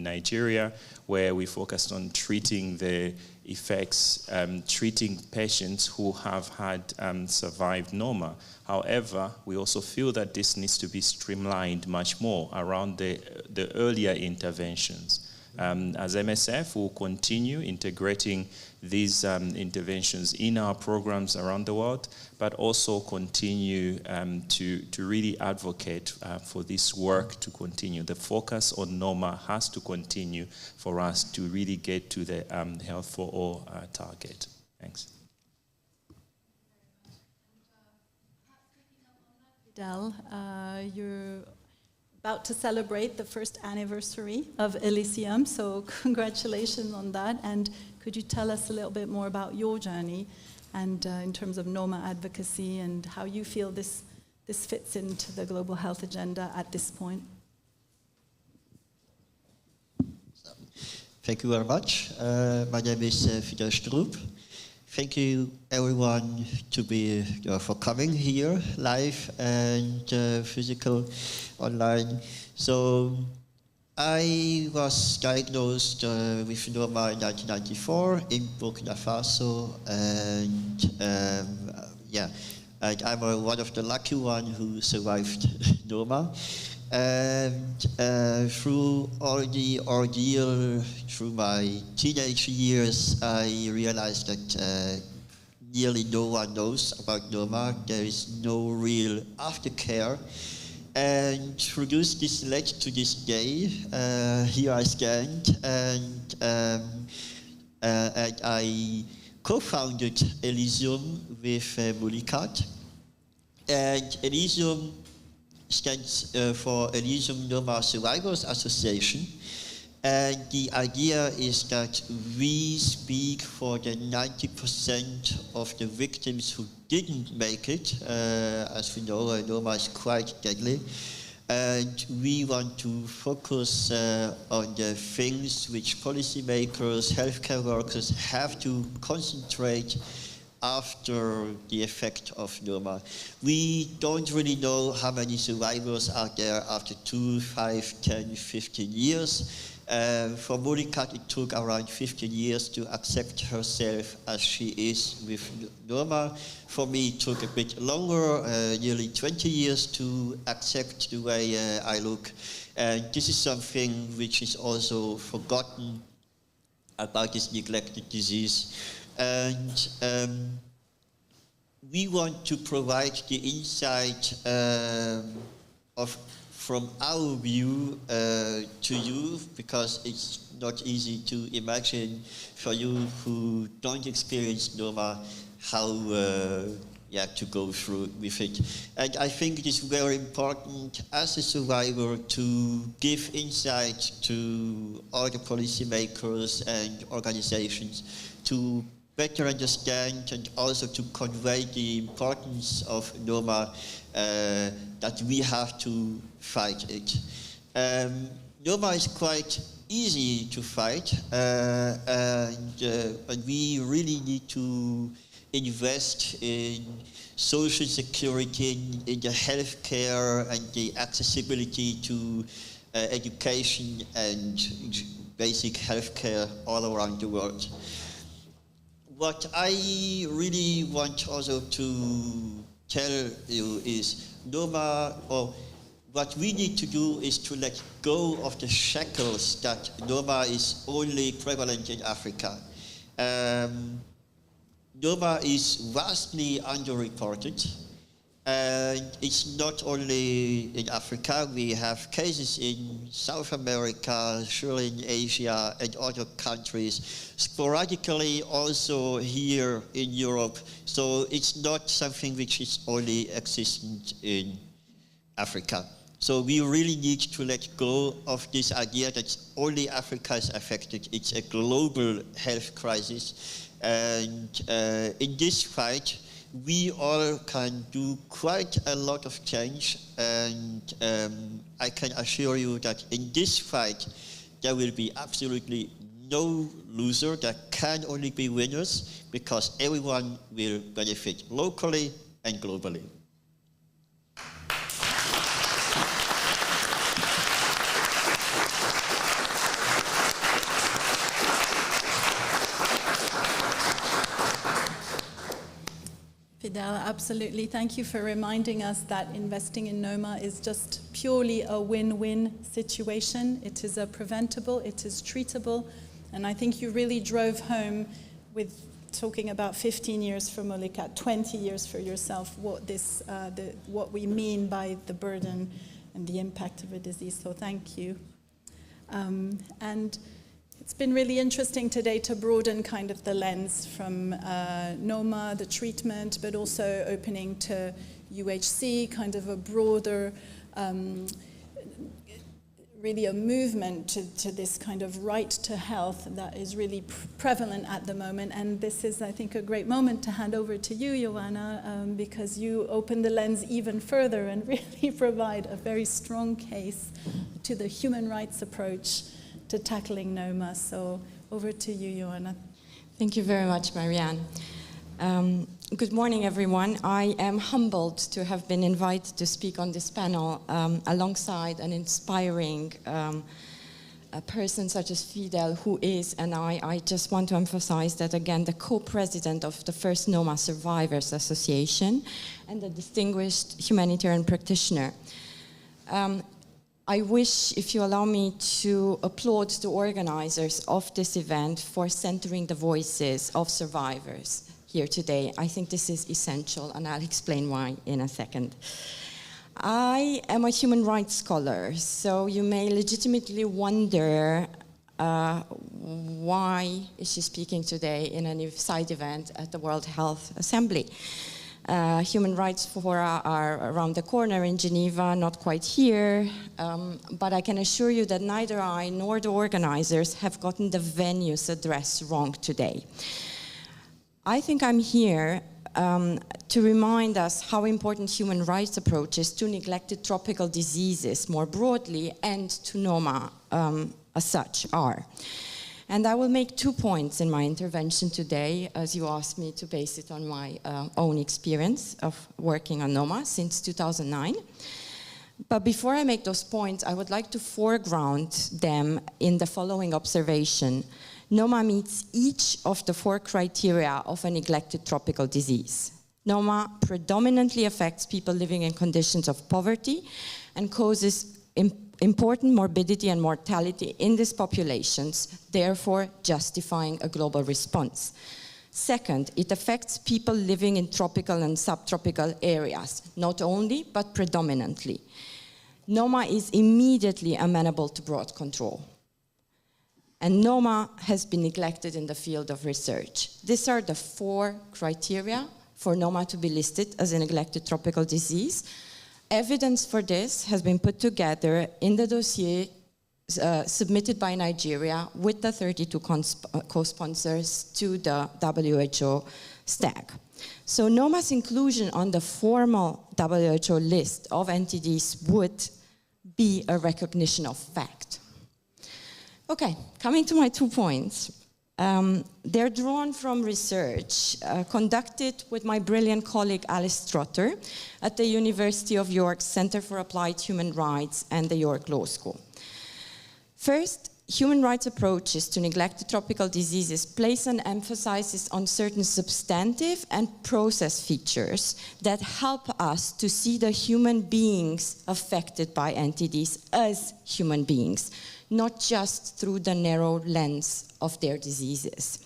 Nigeria, where we focused on treating the effects, treating patients who have had survived Noma. However, we also feel that this needs to be streamlined much more around the earlier interventions. As MSF, we'll continue integrating these interventions in our programs around the world, but also continue to really advocate for this work to continue. The focus on Noma has to continue for us to really get to the Health for All target. Thanks. Fidel, you're about to celebrate the first anniversary of Elysium, so congratulations on that. And could you tell us a little bit more about your journey and in terms of Noma advocacy and how you feel this fits into the global health agenda at this point? Thank you very much. My name is Fidel Stroop. Thank you, everyone, for coming here live and physical online. So I was diagnosed with Noma in 1994 in Burkina Faso, and and I'm one of the lucky ones who survived Noma. And through all the ordeal, through my teenage years, I realized that nearly no one knows about Noma. There is no real aftercare. And through this led to this day. Here I stand, and I co-founded Elysium with Mulikat. And Elysium stands for Elysium Noma Survivors Association. And the idea is that we speak for the 90% of the victims who didn't make it. As we know, Noma is quite deadly. And we want to focus on the things which policymakers, healthcare workers have to concentrate after the effect of Noma. We don't really know how many survivors are there after 2, 5, 10, 15 years. For Mulikat, it took around 15 years to accept herself as she is with Noma. For me, it took a bit longer, nearly 20 years to accept the way I look. And this is something which is also forgotten about this neglected disease. And we want to provide the insight from our view to you, because it's not easy to imagine for you who don't experience Noma how to go through with it. And I think it is very important as a survivor to give insight to all the policymakers and organizations to better understand and also to convey the importance of Noma, that we have to fight it. Noma is quite easy to fight, and we really need to invest in social security, in the healthcare and the accessibility to education and basic healthcare all around the world. What I really want also to tell you is Noma, or what we need to do is to let go of the shackles that Noma is only prevalent in Africa. Noma is vastly underreported, and it's not only in Africa. We have cases in South America, surely in Asia and other countries, sporadically also here in Europe. So it's not something which is only existent in Africa. So we really need to let go of this idea that only Africa is affected. It's a global health crisis. And in this fight, we all can do quite a lot of change. And I can assure you that in this fight, there will be absolutely no loser. There can only be winners, because everyone will benefit locally and globally. Fidel, absolutely. Thank you for reminding us that investing in Noma is just purely a win-win situation. It is a preventable, it is treatable, and I think you really drove home with talking about 15 years for Molikat, 20 years for yourself, what we mean by the burden and the impact of a disease. So thank you. And it's been really interesting today to broaden kind of the lens from Noma, the treatment, but also opening to UHC, kind of a broader, really a movement to this kind of right to health that is really prevalent at the moment. And this is, I think, a great moment to hand over to you, Joanna, because you open the lens even further and really provide a very strong case to the human rights approach to tackling Noma. So over to you, Joanna. Thank you very much, Marianne. Good morning, everyone. I am humbled to have been invited to speak on this panel alongside an inspiring a person such as Fidel, who is, and I just want to emphasize that again, the co-president of the first Noma Survivors Association and a distinguished humanitarian practitioner. I wish, if you allow me, to applaud the organizers of this event for centering the voices of survivors here today. I think this is essential, and I'll explain why in a second. I am a human rights scholar, so you may legitimately wonder why is she speaking today in a side event at the World Health Assembly. Human rights fora are around the corner in Geneva, not quite here, but I can assure you that neither I nor the organizers have gotten the venue's address wrong today. I think I'm here to remind us how important human rights approaches to neglected tropical diseases more broadly and to Noma as such are. And I will make 2 points in my intervention today, as you asked me to base it on my own experience of working on Noma since 2009. But before I make those points, I would like to foreground them in the following observation. Noma meets each of the 4 criteria of a neglected tropical disease. Noma predominantly affects people living in conditions of poverty and causes important morbidity and mortality in these populations, therefore justifying a global response. Second, it affects people living in tropical and subtropical areas, not only, but predominantly. Noma is immediately amenable to broad control. And Noma has been neglected in the field of research. These are the 4 criteria for Noma to be listed as a neglected tropical disease. Evidence for this has been put together in the dossier submitted by Nigeria with the 32 co-sponsors to the WHO stack. So NOMA's inclusion on the formal WHO list of NTDs would be a recognition of fact. Okay, coming to my 2 points. They're drawn from research conducted with my brilliant colleague Alice Trotter at the University of York's Center for Applied Human Rights and the York Law School. First, human rights approaches to neglected tropical diseases place an emphasis on certain substantive and process features that help us to see the human beings affected by NTDs as human beings, not just through the narrow lens of their diseases.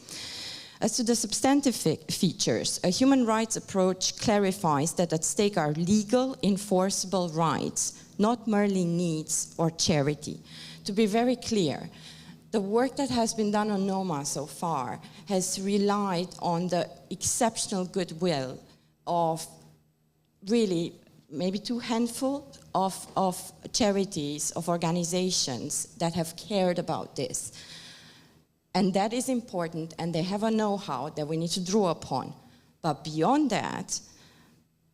As to the substantive features, a human rights approach clarifies that at stake are legal, enforceable rights, not merely needs or charity. To be very clear, the work that has been done on NOMA so far has relied on the exceptional goodwill of really maybe 2 handful of charities, of organizations that have cared about this. And that is important, and they have a know-how that we need to draw upon. But beyond that,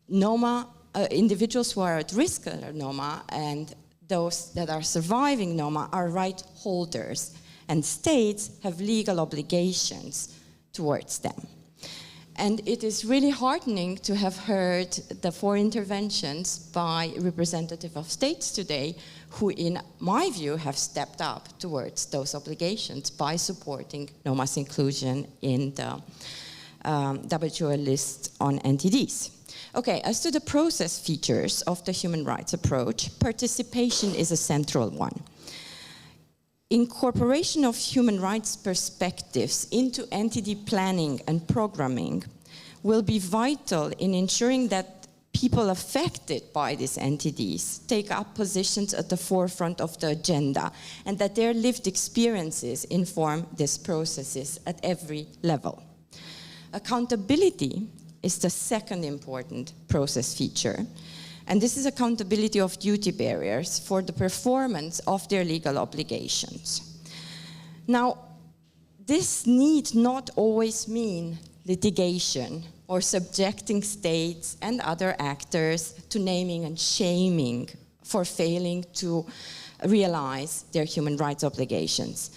NOMA, individuals who are at risk of NOMA and those that are surviving NOMA are right holders, and states have legal obligations towards them. And it is really heartening to have heard the 4 interventions by representatives of states today who, in my view, have stepped up towards those obligations by supporting NOMA's inclusion in the WHO list on NTDs. Okay, as to the process features of the human rights approach, participation is a central one. Incorporation of human rights perspectives into NTD planning and programming will be vital in ensuring that people affected by these NTDs take up positions at the forefront of the agenda, and that their lived experiences inform these processes at every level. Accountability is the second important process feature, and this is accountability of duty bearers for the performance of their legal obligations. Now, this need not always mean litigation or subjecting states and other actors to naming and shaming for failing to realize their human rights obligations.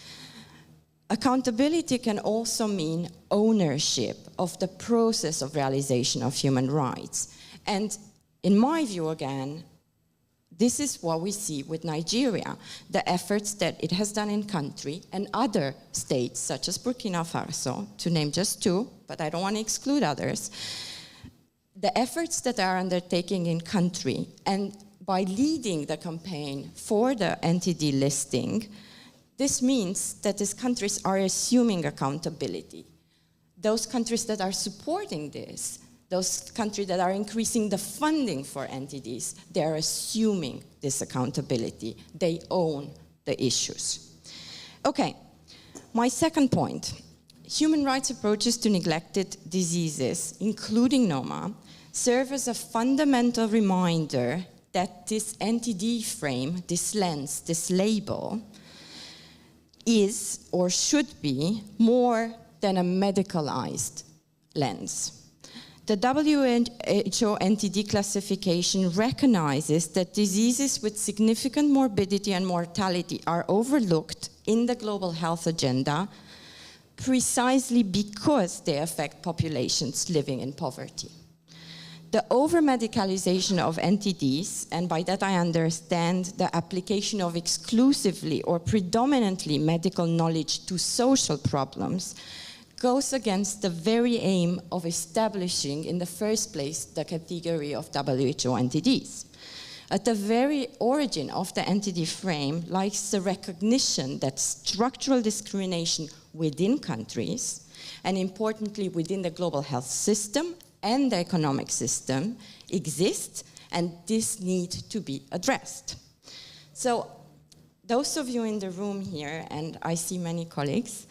Accountability can also mean ownership of the process of realization of human rights. And in my view, again, this is what we see with Nigeria, the efforts that it has done in country and other states, such as Burkina Faso, to name just 2, but I don't want to exclude others. The efforts that are undertaking in country, and by leading the campaign for the NTD listing, this means that these countries are assuming accountability. Those countries that are supporting this, those countries that are increasing the funding for NTDs, they are assuming this accountability. They own the issues. Okay, my second point. Human rights approaches to neglected diseases, including NOMA, serve as a fundamental reminder that this NTD frame, this lens, this label, is or should be more than a medicalized lens. The WHO NTD classification recognizes that diseases with significant morbidity and mortality are overlooked in the global health agenda precisely because they affect populations living in poverty. The over-medicalization of NTDs, and by that I understand the application of exclusively or predominantly medical knowledge to social problems, goes against the very aim of establishing in the first place the category of WHO NTDs. At the very origin of the NTD frame lies the recognition that structural discrimination within countries, and importantly within the global health system and the economic system, exists, and this needs to be addressed. So those of you in the room here, and I see many colleagues,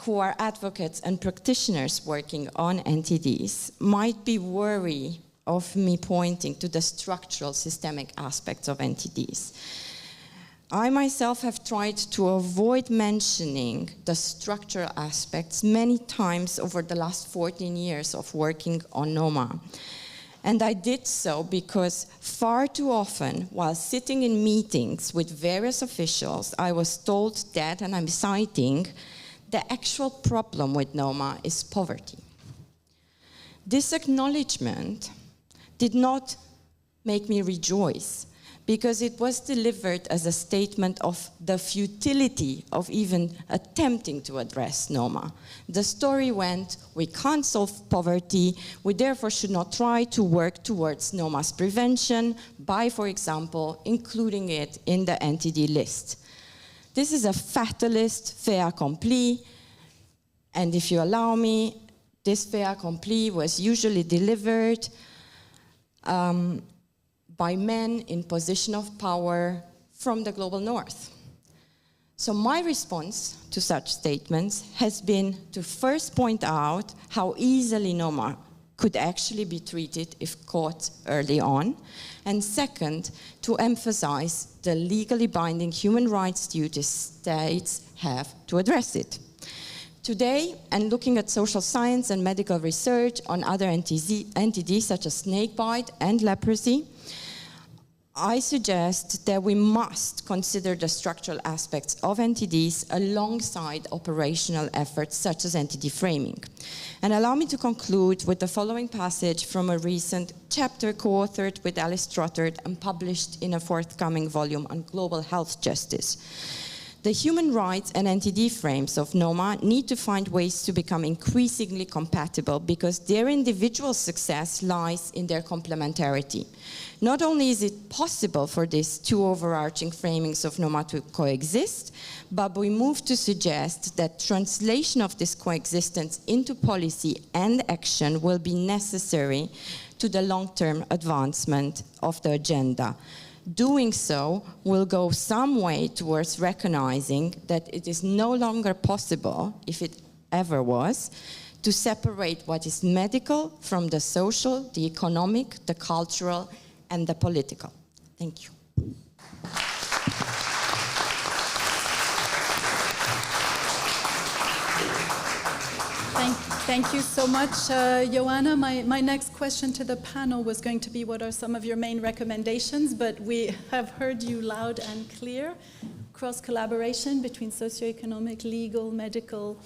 who are advocates and practitioners working on NTDs might be worried of me pointing to the structural systemic aspects of NTDs. I myself have tried to avoid mentioning the structural aspects many times over the last 14 years of working on Noma. And I did so because far too often, while sitting in meetings with various officials, I was told that, and I'm citing, the actual problem with Noma is poverty. This acknowledgement did not make me rejoice, because it was delivered as a statement of the futility of even attempting to address Noma. The story went, we can't solve poverty, we therefore should not try to work towards Noma's prevention by, for example, including it in the NTD list. This is a fatalist fait accompli, and if you allow me, this fait accompli was usually delivered by men in position of power from the global north. So my response to such statements has been to first point out how easily Noma could actually be treated if caught early on, and second, to emphasize the legally binding human rights duties states have to address it. Today, and looking at social science and medical research on other entities such as snakebite and leprosy, I suggest that we must consider the structural aspects of NTDs alongside operational efforts such as NTD framing. And allow me to conclude with the following passage from a recent chapter co-authored with Alice Trottert and published in a forthcoming volume on global health justice. The human rights and NTD frames of Noma need to find ways to become increasingly compatible because their individual success lies in their complementarity. Not only is it possible for these two overarching framings of Noma to coexist, but we move to suggest that translation of this coexistence into policy and action will be necessary to the long-term advancement of the agenda. Doing so will go some way towards recognizing that it is no longer possible, if it ever was, to separate what is medical from the social, the economic, the cultural, and the political. Thank you. Thank you so much, Joanna. My next question to the panel was going to be, what are some of your main recommendations? But we have heard you loud and clear. Cross-collaboration between socioeconomic, legal, medical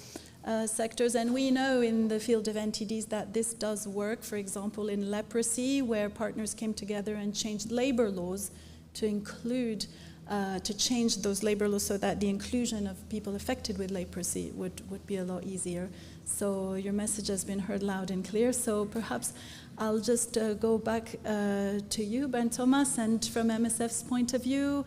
sectors. And we know in the field of NTDs that this does work. For example, in leprosy, where partners came together and changed labor laws to include to change those labor laws so that the inclusion of people affected with leprosy would be a lot easier. So your message has been heard loud and clear. So perhaps I'll just go back to you, Bernd Thomas, and from MSF's point of view,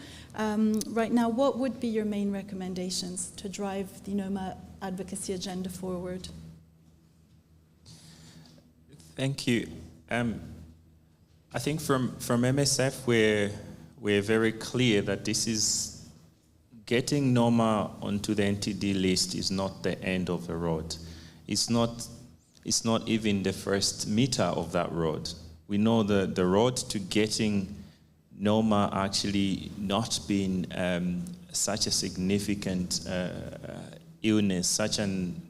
right now, what would be your main recommendations to drive the Noma advocacy agenda forward? Thank you. I think from MSF, we're very clear that this is getting Noma onto the NTD list is not the end of the road. It's not even the first meter of that road. We know the road to getting Noma actually not being such a significant illness, such a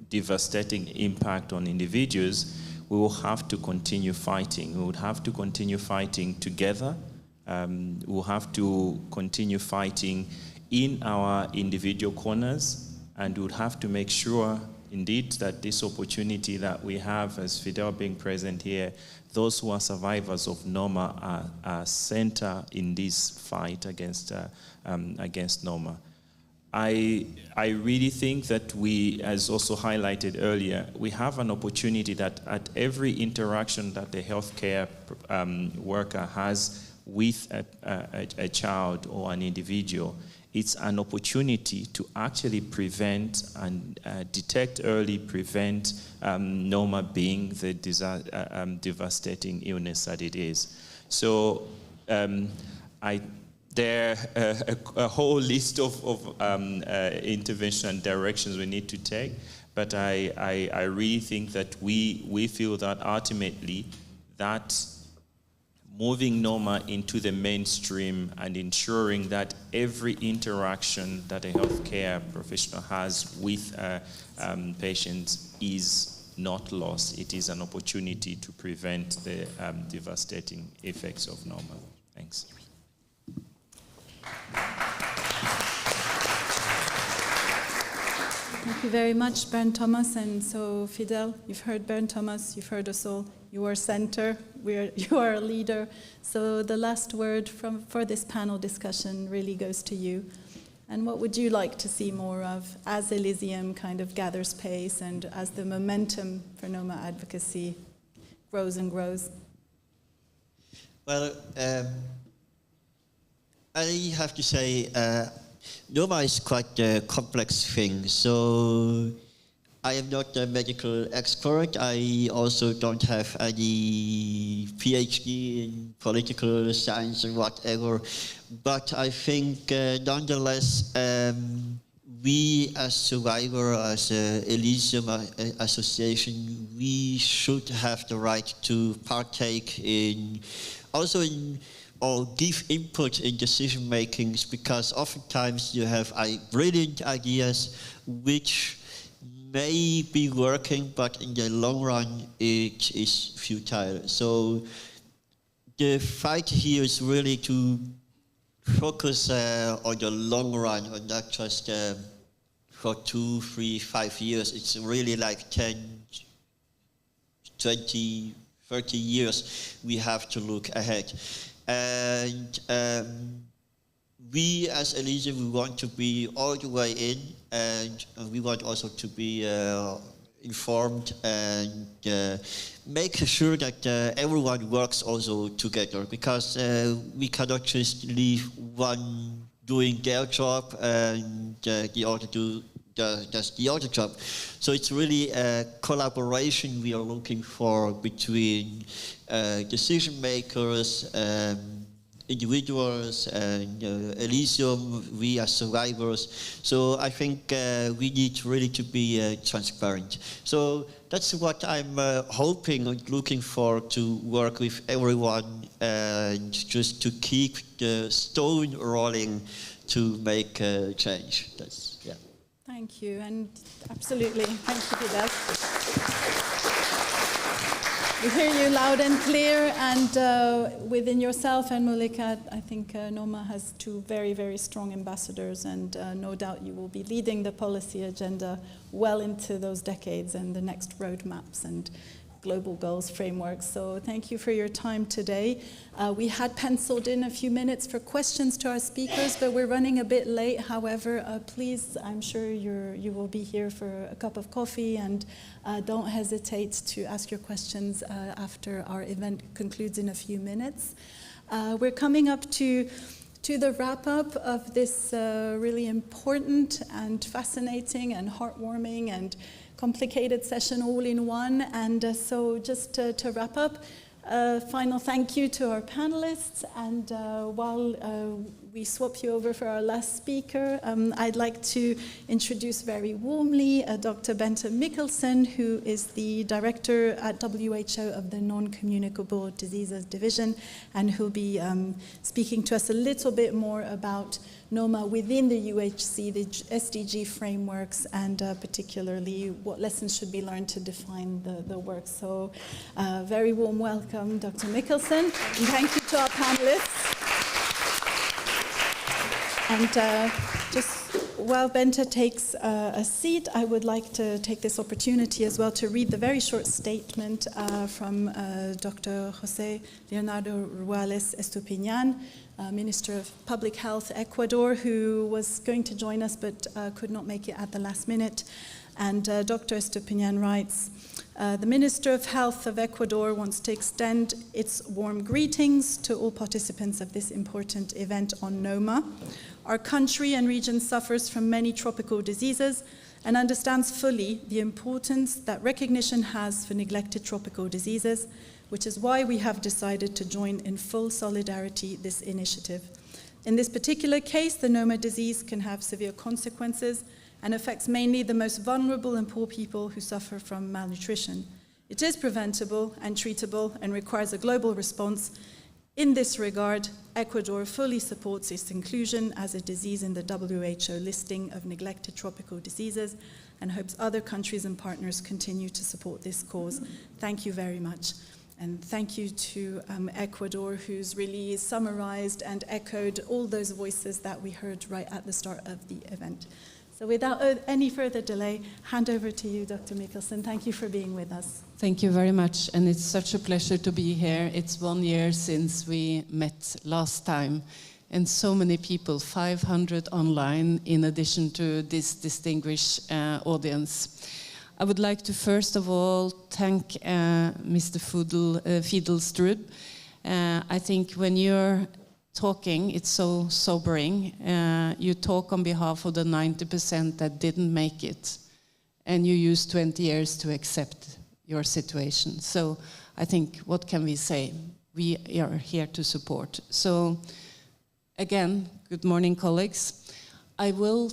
devastating impact on individuals, we will have to continue fighting. We would have to continue fighting together. We'll have to continue fighting in our individual corners, and we'll have to make sure indeed that this opportunity that we have as Fidel being present here, those who are survivors of Noma are center in this fight against Noma. I really think that we, as also highlighted earlier, we have an opportunity that at every interaction that the healthcare worker has with a child or an individual, it's an opportunity to actually prevent and detect early, prevent Noma being the devastating illness that it is. So there are a whole list of intervention and directions we need to take, but I really think that we feel that ultimately that moving Noma into the mainstream and ensuring that every interaction that a healthcare professional has with patients is not lost. It is an opportunity to prevent the devastating effects of Noma. Thanks. Thank you very much, Bernd Thomas. And so, Fidel, you've heard Bernd Thomas, you've heard us all. You are center, you are a leader. So the last word for this panel discussion really goes to you. And what would you like to see more of as Elysium kind of gathers pace and as the momentum for Noma advocacy grows and grows? Well, I have to say, Noma is quite a complex thing. So I am not a medical expert. I also don't have any PhD in political science or whatever. But I think nonetheless, we as survivor, as Elysium Association, we should have the right to partake in, also in, or give input in decision makings, because oftentimes you have brilliant ideas which may be working, but in the long run it is futile. So the fight here is really to focus on the long run, and not just for 2, 3, 5 years. It's really like 10, 20, 30 years we have to look ahead. And we as Elysium, we want to be all the way in, and we want also to be informed and make sure that everyone works also together, because we cannot just leave one doing their job and the other does the other job. So it's really a collaboration we are looking for between decision makers, individuals, and Elysium, we as survivors. So I think we need really to be transparent. So that's what I'm hoping and looking for, to work with everyone and just to keep the stone rolling to make change. That's, yeah. Thank you, and absolutely, thank you for that. We hear you loud and clear, and within yourself and Mulika, I think Noma has 2 very, very strong ambassadors, and no doubt you will be leading the policy agenda well into those decades and the next roadmaps and global goals frameworks. So thank you for your time today. We had penciled in a few minutes for questions to our speakers, but we're running a bit late. However, please, I'm sure you will be here for a cup of coffee, and don't hesitate to ask your questions after our event concludes in a few minutes. We're coming up to the wrap-up of this really important and fascinating and heartwarming and complicated session all in one. And so just to wrap up, final thank you to our panelists. And while we swap you over for our last speaker, I'd like to introduce very warmly Dr. Bente Mikkelsen, who is the director at WHO of the Non-Communicable Diseases Division, and who'll be speaking to us a little bit more about Noma within the UHC, the SDG frameworks, and particularly what lessons should be learned to define the work. So very warm welcome, Dr. Mikkelsen, and thank you to our panelists. And just while Bente takes a seat, I would like to take this opportunity as well to read the very short statement from Dr. José Leonardo Ruales Estupiñán, Minister of Public Health, Ecuador, who was going to join us but could not make it at the last minute. And Dr. Estupiñán writes, the Minister of Health of Ecuador wants to extend its warm greetings to all participants of this important event on Noma. Our country and region suffers from many tropical diseases and understands fully the importance that recognition has for neglected tropical diseases, which is why we have decided to join in full solidarity this initiative. In this particular case, the Noma disease can have severe consequences and affects mainly the most vulnerable and poor people who suffer from malnutrition. It is preventable and treatable and requires a global response. In this regard, Ecuador fully supports its inclusion as a disease in the WHO listing of neglected tropical diseases and hopes other countries and partners continue to support this cause. Thank you very much. And thank you to Ecuador, who's really summarized and echoed all those voices that we heard right at the start of the event. So without any further delay, hand over to you, Dr. Mikkelsen. Thank you for being with us. Thank you very much, and it's such a pleasure to be here. It's 1 year since we met last time, and so many people, 500 online, in addition to this distinguished audience. I would like to first of all thank Mr. Fiedelstrup. I think when you're talking, it's so sobering. You talk on behalf of the 90% that didn't make it, and you use 20 years to accept your situation. So I think, what can we say? We are here to support. So again, good morning, colleagues. I will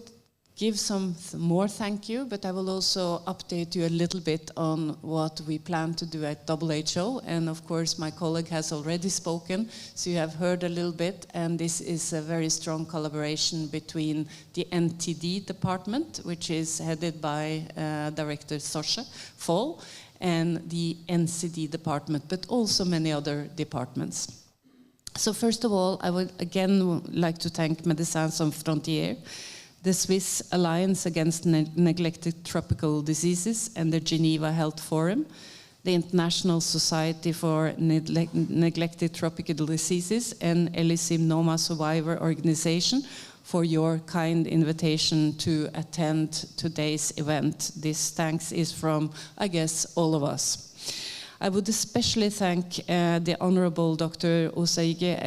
give some more thank you, but I will also update you a little bit on what we plan to do at WHO. And of course, my colleague has already spoken, so you have heard a little bit. And this is a very strong collaboration between the NTD department, which is headed by Director Sosje Fall, and the NCD department, but also many other departments. So first of all, I would again like to thank Médecins Sans Frontières, the Swiss Alliance Against Neglected Tropical Diseases, and the Geneva Health Forum, the International Society for Neglected Tropical Diseases, and Elysim Noma Survivor Organization for your kind invitation to attend today's event. This thanks is from, I guess, all of us. I would especially thank the Honorable Dr. Osaige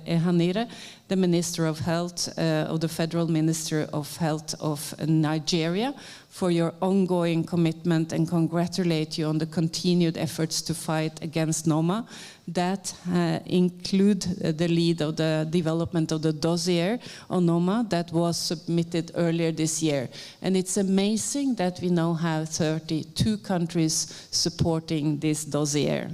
Ehanire, the Minister of Health of the Federal Minister of Health of Nigeria, for your ongoing commitment, and congratulate you on the continued efforts to fight against Noma that include the lead of the development of the dossier on Noma that was submitted earlier this year. And it's amazing that we now have 32 countries supporting this dossier.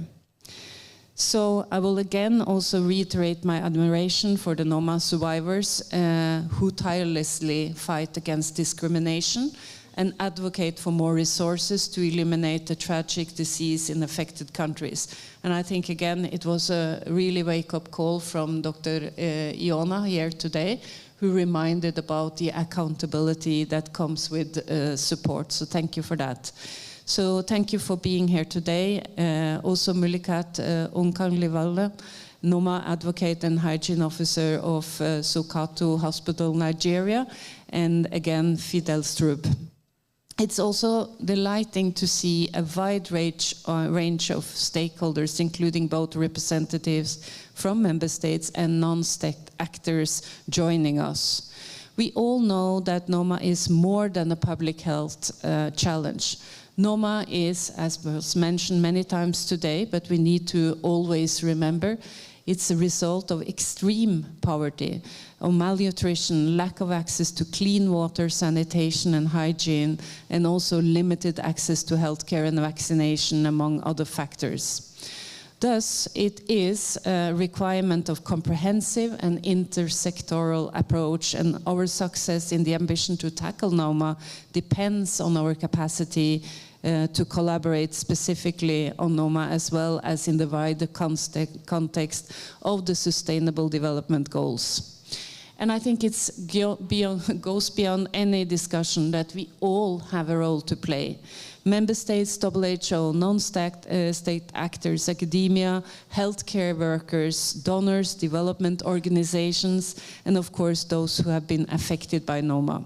So I will again also reiterate my admiration for the Noma survivors who tirelessly fight against discrimination and advocate for more resources to eliminate the tragic disease in affected countries. And I think, again, it was a really wake-up call from Dr. Iona here today, who reminded about the accountability that comes with support. So thank you for that. So thank you for being here today. Also Mulikat Onkanlivalle, Noma advocate and hygiene officer of Sokoto Hospital, Nigeria, and again, Fiedelstrup. It's also delighting to see a wide range of stakeholders, including both representatives from member states and non-state actors joining us. We all know that Noma is more than a public health challenge. Noma is, as was mentioned many times today, but we need to always remember, it's a result of extreme poverty, of malnutrition, lack of access to clean water, sanitation and hygiene, and also limited access to healthcare and vaccination, among other factors. Thus, it is a requirement of comprehensive and intersectoral approach, and our success in the ambition to tackle Noma depends on our capacity to collaborate specifically on Noma, as well as in the wider context of the Sustainable Development Goals. And I think it goes beyond any discussion that we all have a role to play. Member states, WHO, non-state actors, academia, healthcare workers, donors, development organizations, and of course those who have been affected by Noma.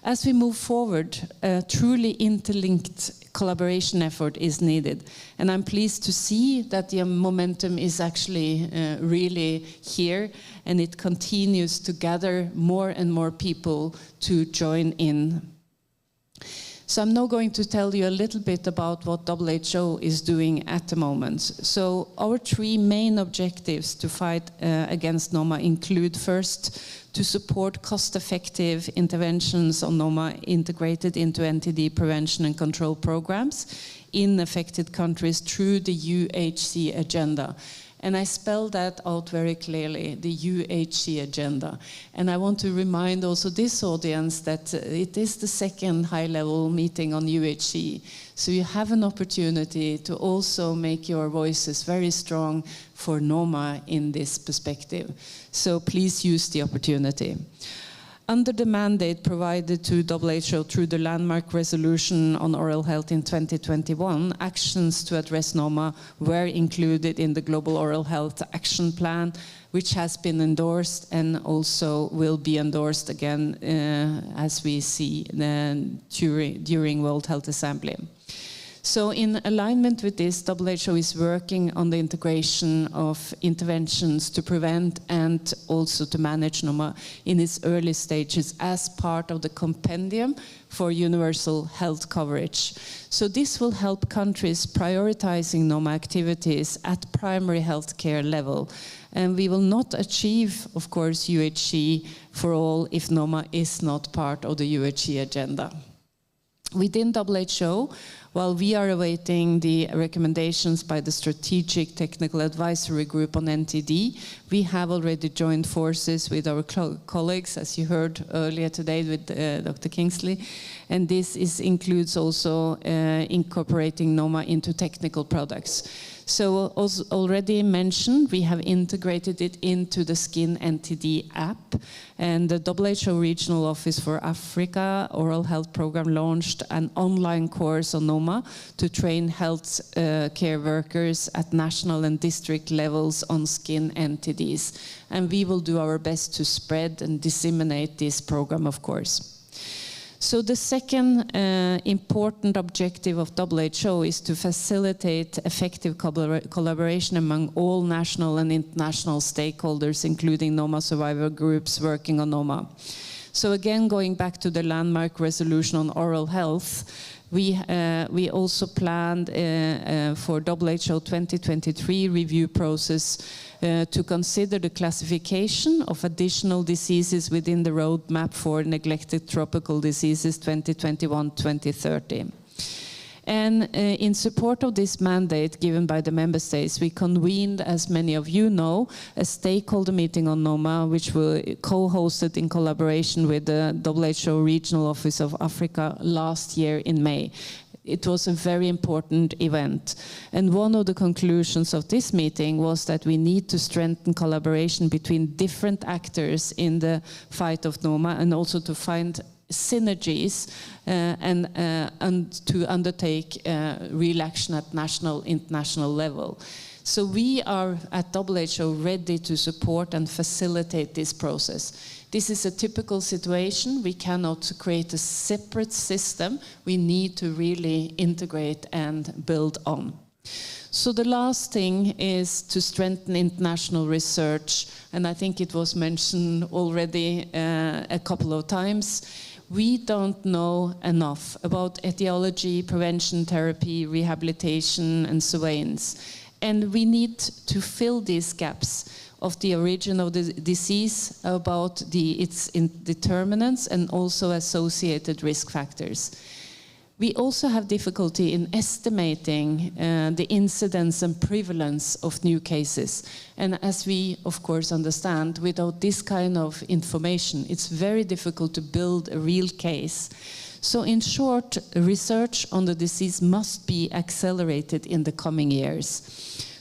As we move forward, a truly interlinked collaboration effort is needed. And I'm pleased to see that the momentum is actually really here, and it continues to gather more and more people to join in. So I'm now going to tell you a little bit about what WHO is doing at the moment. So our three main objectives to fight against Noma include, first, to support cost-effective interventions on Noma integrated into NTD prevention and control programs in affected countries through the UHC agenda. And I spelled that out very clearly, the UHC agenda. And I want to remind also this audience that it is the second high-level meeting on UHC. So you have an opportunity to also make your voices very strong for Noma in this perspective. So please use the opportunity. Under the mandate provided to WHO through the landmark resolution on oral health in 2021, actions to address Noma were included in the Global Oral Health Action Plan, which has been endorsed and also will be endorsed again as we see during World Health Assembly. So in alignment with this, WHO is working on the integration of interventions to prevent and also to manage Noma in its early stages as part of the compendium for universal health coverage. So this will help countries prioritizing Noma activities at primary health care level. And we will not achieve, of course, UHC for all if Noma is not part of the UHC agenda. Within WHO, while we are awaiting the recommendations by the Strategic Technical Advisory Group on NTD, we have already joined forces with our colleagues, as you heard earlier today with Dr. Kingsley, and this includes also incorporating Noma into technical products. So as already mentioned, we have integrated it into the Skin NTD app, and the WHO Regional Office for Africa Oral Health Program launched an online course on Noma to train health care workers at national and district levels on skin NTDs. And we will do our best to spread and disseminate this program, of course. So the second important objective of WHO is to facilitate effective collaboration among all national and international stakeholders, including Noma survivor groups working on Noma. So again, going back to the landmark resolution on oral health, we also planned for WHO 2023 review process to consider the classification of additional diseases within the roadmap for neglected tropical diseases 2021-2030. And in support of this mandate given by the member states, we convened, as many of you know, a stakeholder meeting on Noma, which we co-hosted in collaboration with the WHO Regional Office of Africa last year in May. It was a very important event. And one of the conclusions of this meeting was that we need to strengthen collaboration between different actors in the fight of Noma, and also to find synergies and to undertake real action at national, international level. So we are at WHO ready to support and facilitate this process. This is a typical situation. We cannot create a separate system. We need to really integrate and build on. So the last thing is to strengthen international research, and I think it was mentioned already a couple of times. We don't know enough about etiology, prevention, therapy, rehabilitation, and surveillance. And we need to fill these gaps of the origin of the disease, about its determinants, and also associated risk factors. We also have difficulty in estimating the incidence and prevalence of new cases. And as we, of course, understand, without this kind of information, it's very difficult to build a real case. So in short, research on the disease must be accelerated in the coming years.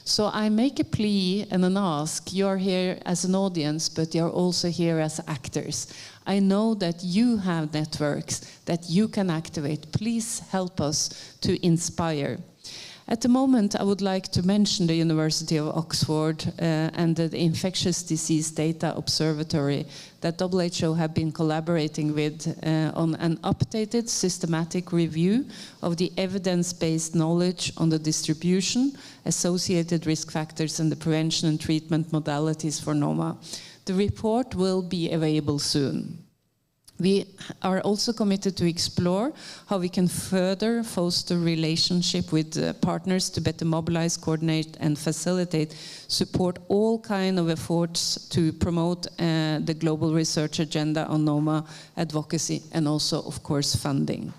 So I make a plea and an ask. You're here as an audience, but you're also here as actors. I know that you have networks that you can activate. Please help us to inspire. At the moment, I would like to mention the University of Oxford and the Infectious Disease Data Observatory that WHO have been collaborating with on an updated systematic review of the evidence-based knowledge on the distribution, associated risk factors, and the prevention and treatment modalities for Noma. The report will be available soon. We are also committed to explore how we can further foster relationship with partners to better mobilize, coordinate, and facilitate, support all kinds of efforts to promote the global research agenda on Noma advocacy, and also, of course, funding.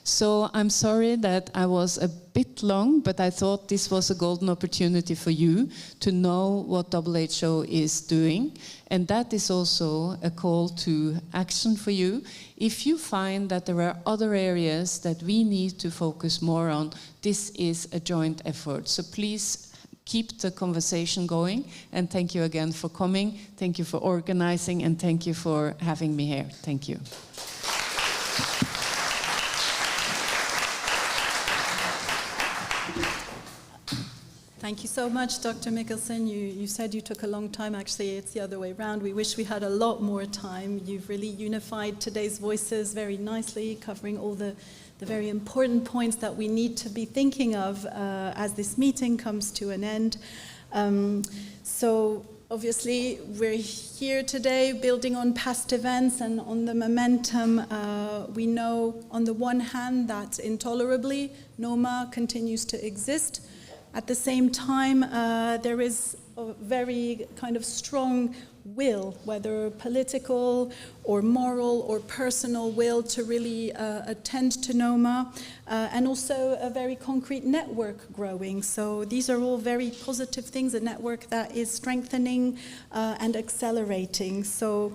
So I'm sorry that I was a bit long, but I thought this was a golden opportunity for you to know what WHO is doing. And that is also a call to action for you. If you find that there are other areas that we need to focus more on, this is a joint effort. So please keep the conversation going, and thank you again for coming, thank you for organizing, and thank you for having me here. Thank you. Thank you so much, Dr. Mikkelsen. You said you took a long time. Actually, it's the other way around. We wish we had a lot more time. You've really unified today's voices very nicely, covering all the very important points that we need to be thinking of as this meeting comes to an end. So obviously, we're here today building on past events and on the momentum. We know, on the one hand, that intolerably, Noma continues to exist. At the same time, there is a very kind of strong will, whether political or moral or personal will, to really attend to Noma, and also a very concrete network growing. So these are all very positive things, a network that is strengthening and accelerating. So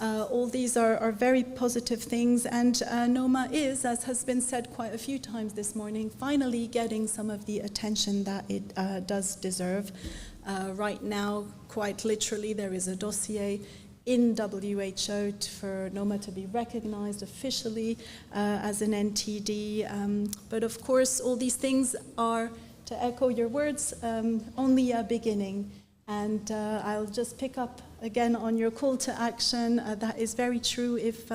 all these are very positive things, and Noma is, as has been said quite a few times this morning, finally getting some of the attention that it does deserve. Right now, quite literally, there is a dossier in WHO for Noma to be recognized officially as an NTD. But of course, all these things are, to echo your words, only a beginning. And I'll just pick up again on your call to action. That is very true. If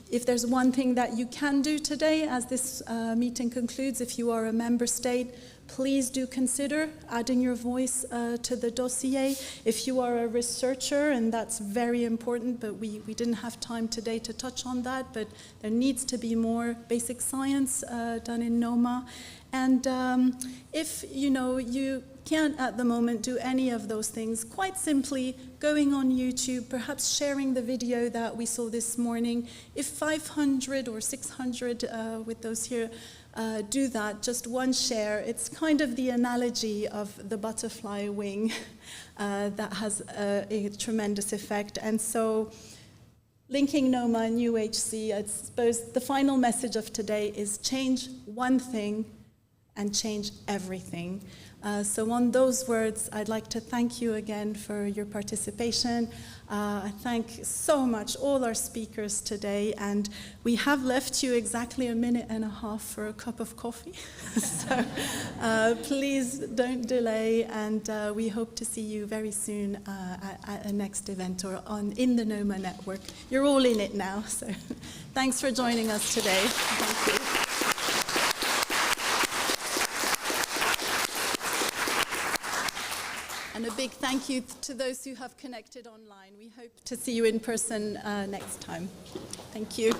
if there's one thing that you can do today, as this meeting concludes, if you are a member state, please do consider adding your voice to the dossier. If you are a researcher, and that's very important, but we didn't have time today to touch on that, but there needs to be more basic science done in Noma. And if you can't at the moment do any of those things, quite simply going on YouTube, perhaps sharing the video that we saw this morning. If 500 or 600 with those here do that, just one share, it's kind of the analogy of the butterfly wing that has a tremendous effect. And so linking Noma and UHC, I suppose the final message of today is change one thing and change everything. So on those words, I'd like to thank you again for your participation. I thank so much all our speakers today, and we have left you exactly a minute and a half for a cup of coffee. So please don't delay, and we hope to see you very soon at a next event or in the Noma network. You're all in it now, so thanks for joining us today. Thank you. And a big thank you to those who have connected online. We hope to see you in person next time. Thank you.